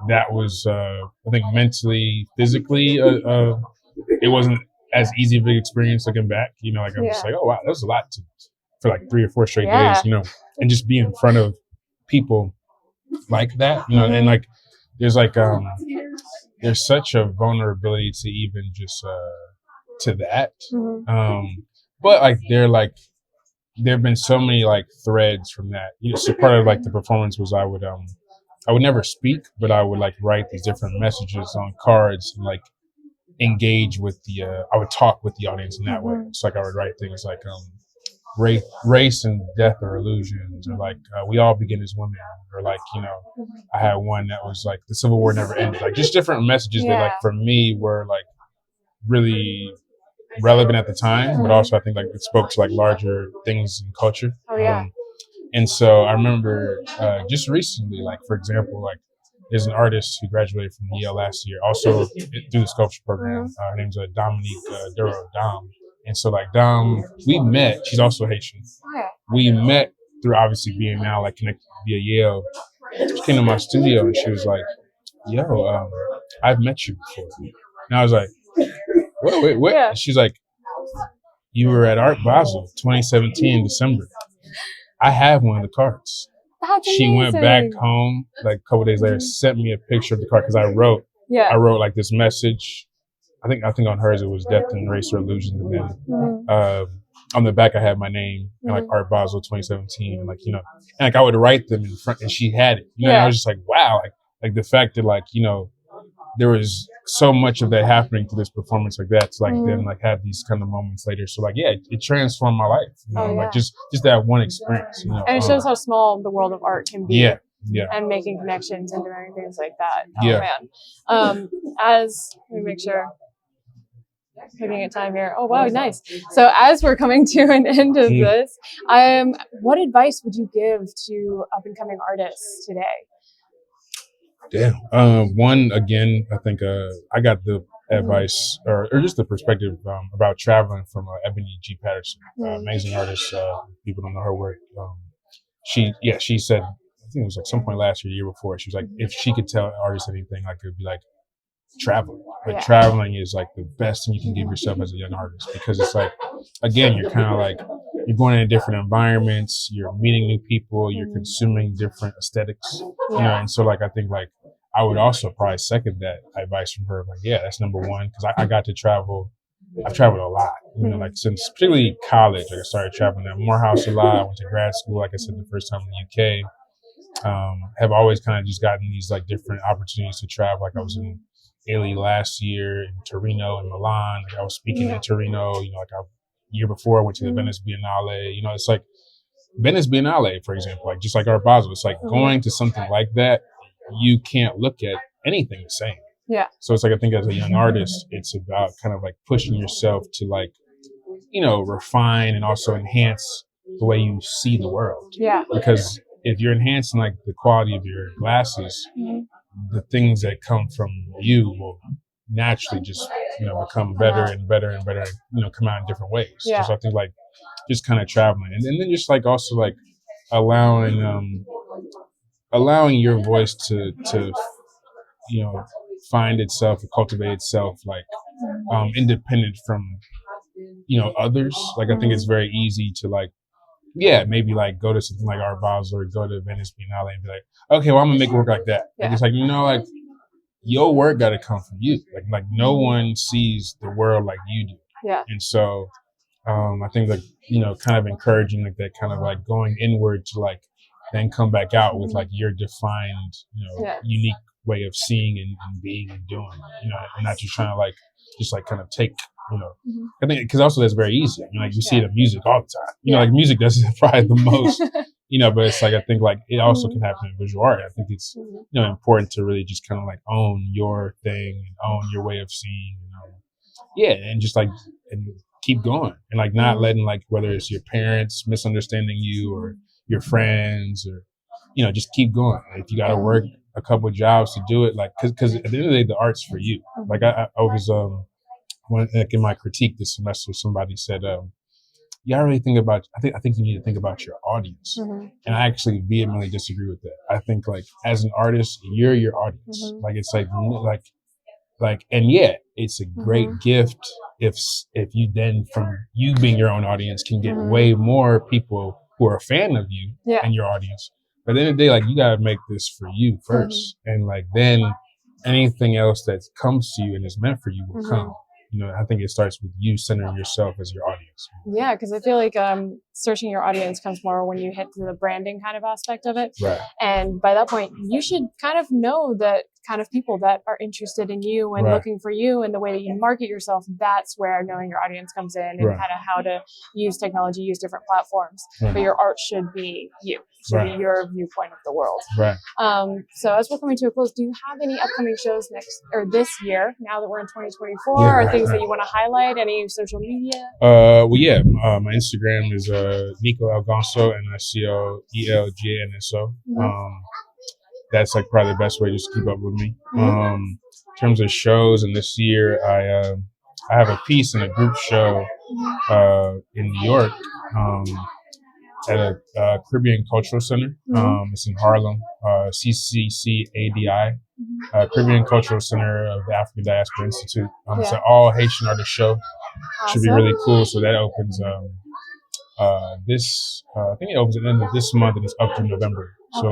that was, I think mentally, physically, it wasn't as easy of an experience looking back. Like I'm just like, oh wow, that was a lot for like 3 or 4 straight days, and just be in front of people like that, and like there's like there's such a vulnerability to even just to that. But like there have been so many like threads from that. So part of like the performance was I would never speak, but I would like write these different messages on cards and like engage with I would talk with the audience in that way. It's like I would write things like race and death are illusions, or like we all begin as women, or like I had one that was like the Civil War never ended, like just different messages that like for me were like really relevant at the time, but also I think like it spoke to like larger things in culture. And so I remember just recently, like, for example, like, there's an artist who graduated from Yale last year, also through the sculpture program. Her name's Dominique Duro, Dom. And so, like, Dom, we met. She's also Haitian. We met through obviously being now like connected via Yale. She came to my studio and she was like, "Yo, I've met you before." And I was like, "What?" Yeah. She's like, "You were at Art Basel 2017 December. I have one of the cards." That's she amazing. Went back home like a couple days later, sent me a picture of the card because I wrote like this message. I think on hers it was death and race or illusion. And then on the back I had my name and like Art Basel 2017, and like, you know, and like I would write them in front, and she had it. You know, and I was just like, wow, like the fact that, like, you know, there was so much of that happening to this performance like that to like then like have these kind of moments later. So like, yeah, it transformed my life. You know, like just that one experience. You know, and it shows how small the world of art can be. Yeah. And making connections and doing things like that. Oh man. Let me make sure. Looking at time here. Oh wow, nice. So as we're coming to an end of this, what advice would you give to up and coming artists today? Damn. One, again, I think I got the advice or just the perspective about traveling from Ebony G. Patterson, amazing artist. People don't know her work. She said, I think it was like some point last year, year before, she was like, if she could tell artists anything, like, it would be like traveling. Like traveling is like the best thing you can give yourself as a young artist, because it's like, again, you're kind of like, you're going into different environments, you're meeting new people, you're consuming different aesthetics, you know. And so like, I think like I would also probably second that advice from her. Like, yeah, that's number one, because I got to travel. I've traveled a lot, you know, like since particularly college. Like I started traveling at Morehouse a lot. I went to grad school, like I said, the first time in the UK. Have always kind of just gotten these like different opportunities to travel. Like I was in Italy last year, in Torino and Milan. Like I was speaking in Torino, you know, like a year before I went to the Venice Biennale. You know, it's like Venice Biennale, for example, like just like Art Basel, it's like going to something like that, you can't look at anything the same. Yeah. So it's like, I think as a young artist, it's about kind of like pushing yourself to like, you know, refine and also enhance the way you see the world. Yeah. Because if you're enhancing like the quality of your glasses, the things that come from you will naturally just, you know, become better and better and better, you know, come out in different ways. Yeah. So I think like just kind of traveling and then just like also like allowing your voice to, you know, find itself, cultivate itself, like independent from, you know, others. Like I think it's very easy to like, maybe like go to something like Art Basel or go to Venice Biennale and be like, okay, well, I'm gonna make work like that. Like, it's like, you know, like your work got to come from you. Like no one sees the world like you do. Yeah. And so I think like, you know, kind of encouraging like that kind of like going inward to like then come back out with like your defined, you know, unique way of seeing and being and doing, you know, and not just trying to like just like kind of take, you know, I think because also that's very easy. You know, like you see it in music all the time. You know, like music does it probably the most. You know, but it's like I think like it also can happen in visual art. I think it's you know important to really just kind of like own your thing and own your way of seeing. You know, and just like and keep going and like not letting like whether it's your parents misunderstanding you or your friends or you know just keep going. If you got to work a couple of jobs to do it, like because at the end of the day, the art's for you. Like I was when like in my critique this semester, somebody said, "You gotta really think about. I think you need to think about your audience." And I actually vehemently disagree with that. I think like as an artist, you're your audience. Like it's like, and yeah, it's a great gift if you then from you being your own audience can get way more people who are a fan of you and your audience. But at the end of the day, like you gotta make this for you first, and like then anything else that comes to you and is meant for you will come. You know, I think it starts with you centering yourself as your audience. Yeah, because I feel like searching your audience comes more when you hit the branding kind of aspect of it. Right. And by that point, you should kind of know that kind of people that are interested in you and looking for you, and the way that you market yourself. That's where knowing your audience comes in, and kind of how to use technology, use different platforms. But your art should be you, should be your viewpoint of the world. So as we're coming to a close, do you have any upcoming shows this year, now that we're in 2024, or things that you want to highlight? Any social media? My Instagram is Nico Elgonso, NICOELGANSO. That's like probably the best way just to keep up with me. In terms of shows, and this year I have a piece in a group show in New York at a Caribbean Cultural Center. It's in Harlem, CCCADI, Caribbean Cultural Center of the African Diaspora Institute. It's an all Haitian artist show. Should be really cool. So that opens I think it opens at the end of this month, and it's up through November. So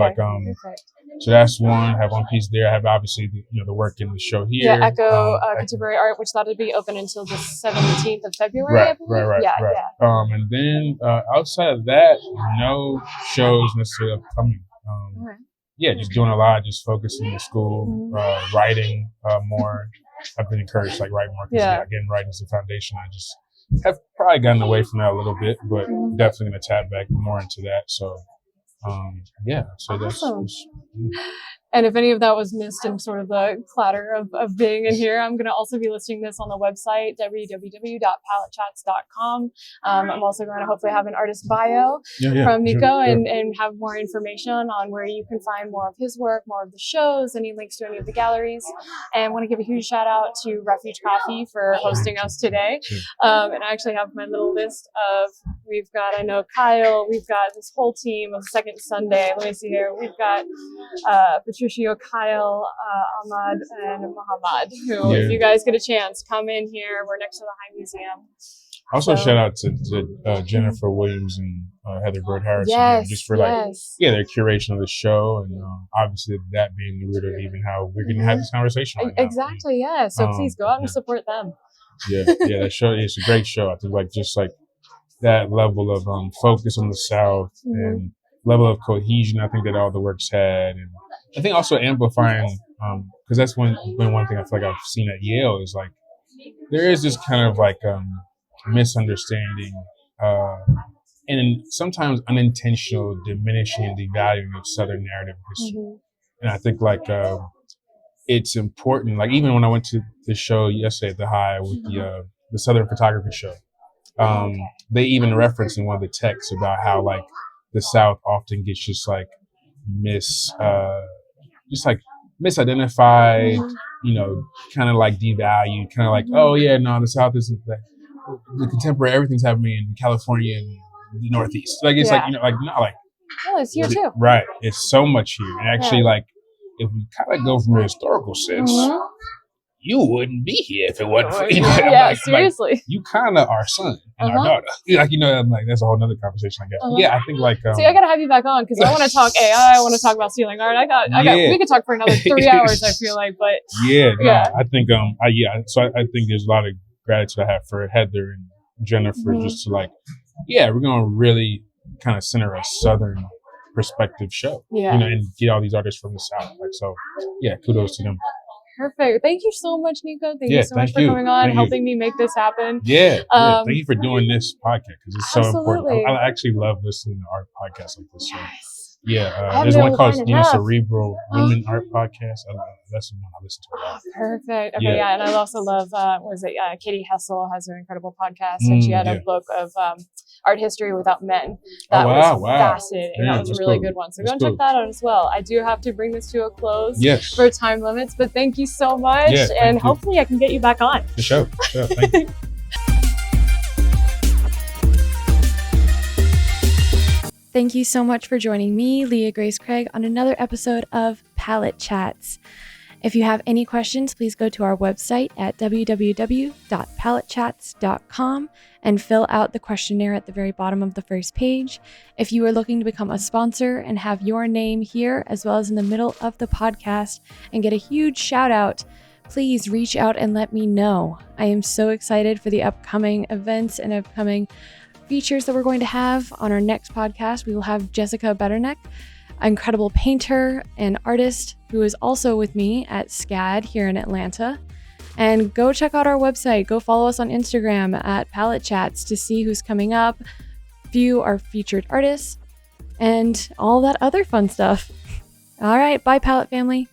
so that's one. I have one piece there. I have obviously the work in the show here. Yeah, Echo Contemporary Art, which that'll be open until the 17th of February. Right. And then outside of that, no shows necessarily upcoming. Just doing a lot, just focusing in school, writing more. I've been encouraged to write more because again, writing is the foundation. I just have probably gotten away from that a little bit, but definitely going to tap back more into that. So, so that's And if any of that was missed in sort of the clatter of being in here, I'm going to also be listing this on the website, www.paletchats.com. I'm also going to hopefully have an artist bio from Nico and have more information on where you can find more of his work, more of the shows, any links to any of the galleries. And I want to give a huge shout out to Refuge Coffee for hosting us today. And I actually have my little list of, we've got, I know Kyle, we've got this whole team of Second Sunday. Let me see here. We've got Patricio, Kyle, Ahmad, and Muhammad, who, if you guys get a chance, come in here. We're next to the High Museum. Also, shout out to Jennifer Williams and Heather Bird Harris just for their curation of the show, and obviously that being the root of even how we're going to have this conversation right exactly, now. So please go out and support them. That show, it's a great show. I think that level of focus on the South and level of cohesion, I think that all the work's had, and I think also amplifying, because that's been one thing I feel like I've seen at Yale is there is this kind of misunderstanding and sometimes unintentional diminishing and devaluing of Southern narrative history. And I think it's important. Even when I went to the show yesterday at the High with the Southern Photography Show, they even referenced in one of the texts about how the South often gets just misidentified, kind of devalued, kind of the South isn't the contemporary, everything's happening in California and the Northeast. It's it's here too. Right. It's so much here. And actually, if we kind of go from a historical sense, you wouldn't be here if it wasn't for seriously. You kind of our son and our daughter. That's a whole nother conversation, I guess. I think see, I gotta have you back on because I want to talk AI. I want to talk about stealing art. We could talk for another 3 hours. I feel like, but I think So I think there's a lot of gratitude I have for Heather and Jennifer just to we're gonna really kind of center a Southern perspective show, and get all these artists from the South. Kudos to them. Perfect. Thank you so much, Nico. Thank you so much for coming on, helping me make this happen. Thank you for doing this podcast because it's so important. I actually love listening to art podcasts like this. There's one called Cerebral Women Art Podcast. That's the one I listen to a lot. Perfect. Okay, and I also love Katie Hessel has an incredible podcast, and she had a book of art history without men. That was fascinating. That was a really good one. So go and check that out as well. I do have to bring this to a close for time limits, but thank you so much, and hopefully I can get you back on. For sure. Thank you. Thank you so much for joining me, Leah Grace Craig, on another episode of Palette Chats. If you have any questions, please go to our website at www.paletchats.com and fill out the questionnaire at the very bottom of the first page. If you are looking to become a sponsor and have your name here as well as in the middle of the podcast and get a huge shout out, please reach out and let me know. I am so excited for the upcoming events and upcoming features that we're going to have on our next podcast. We will have Jessica Betterneck incredible painter and artist who is also with me at SCAD here in Atlanta. And go check out our website. Go follow us on Instagram at Palette Chats to see who's coming up, view our featured artists, and all that other fun stuff. All right, bye, Palette family.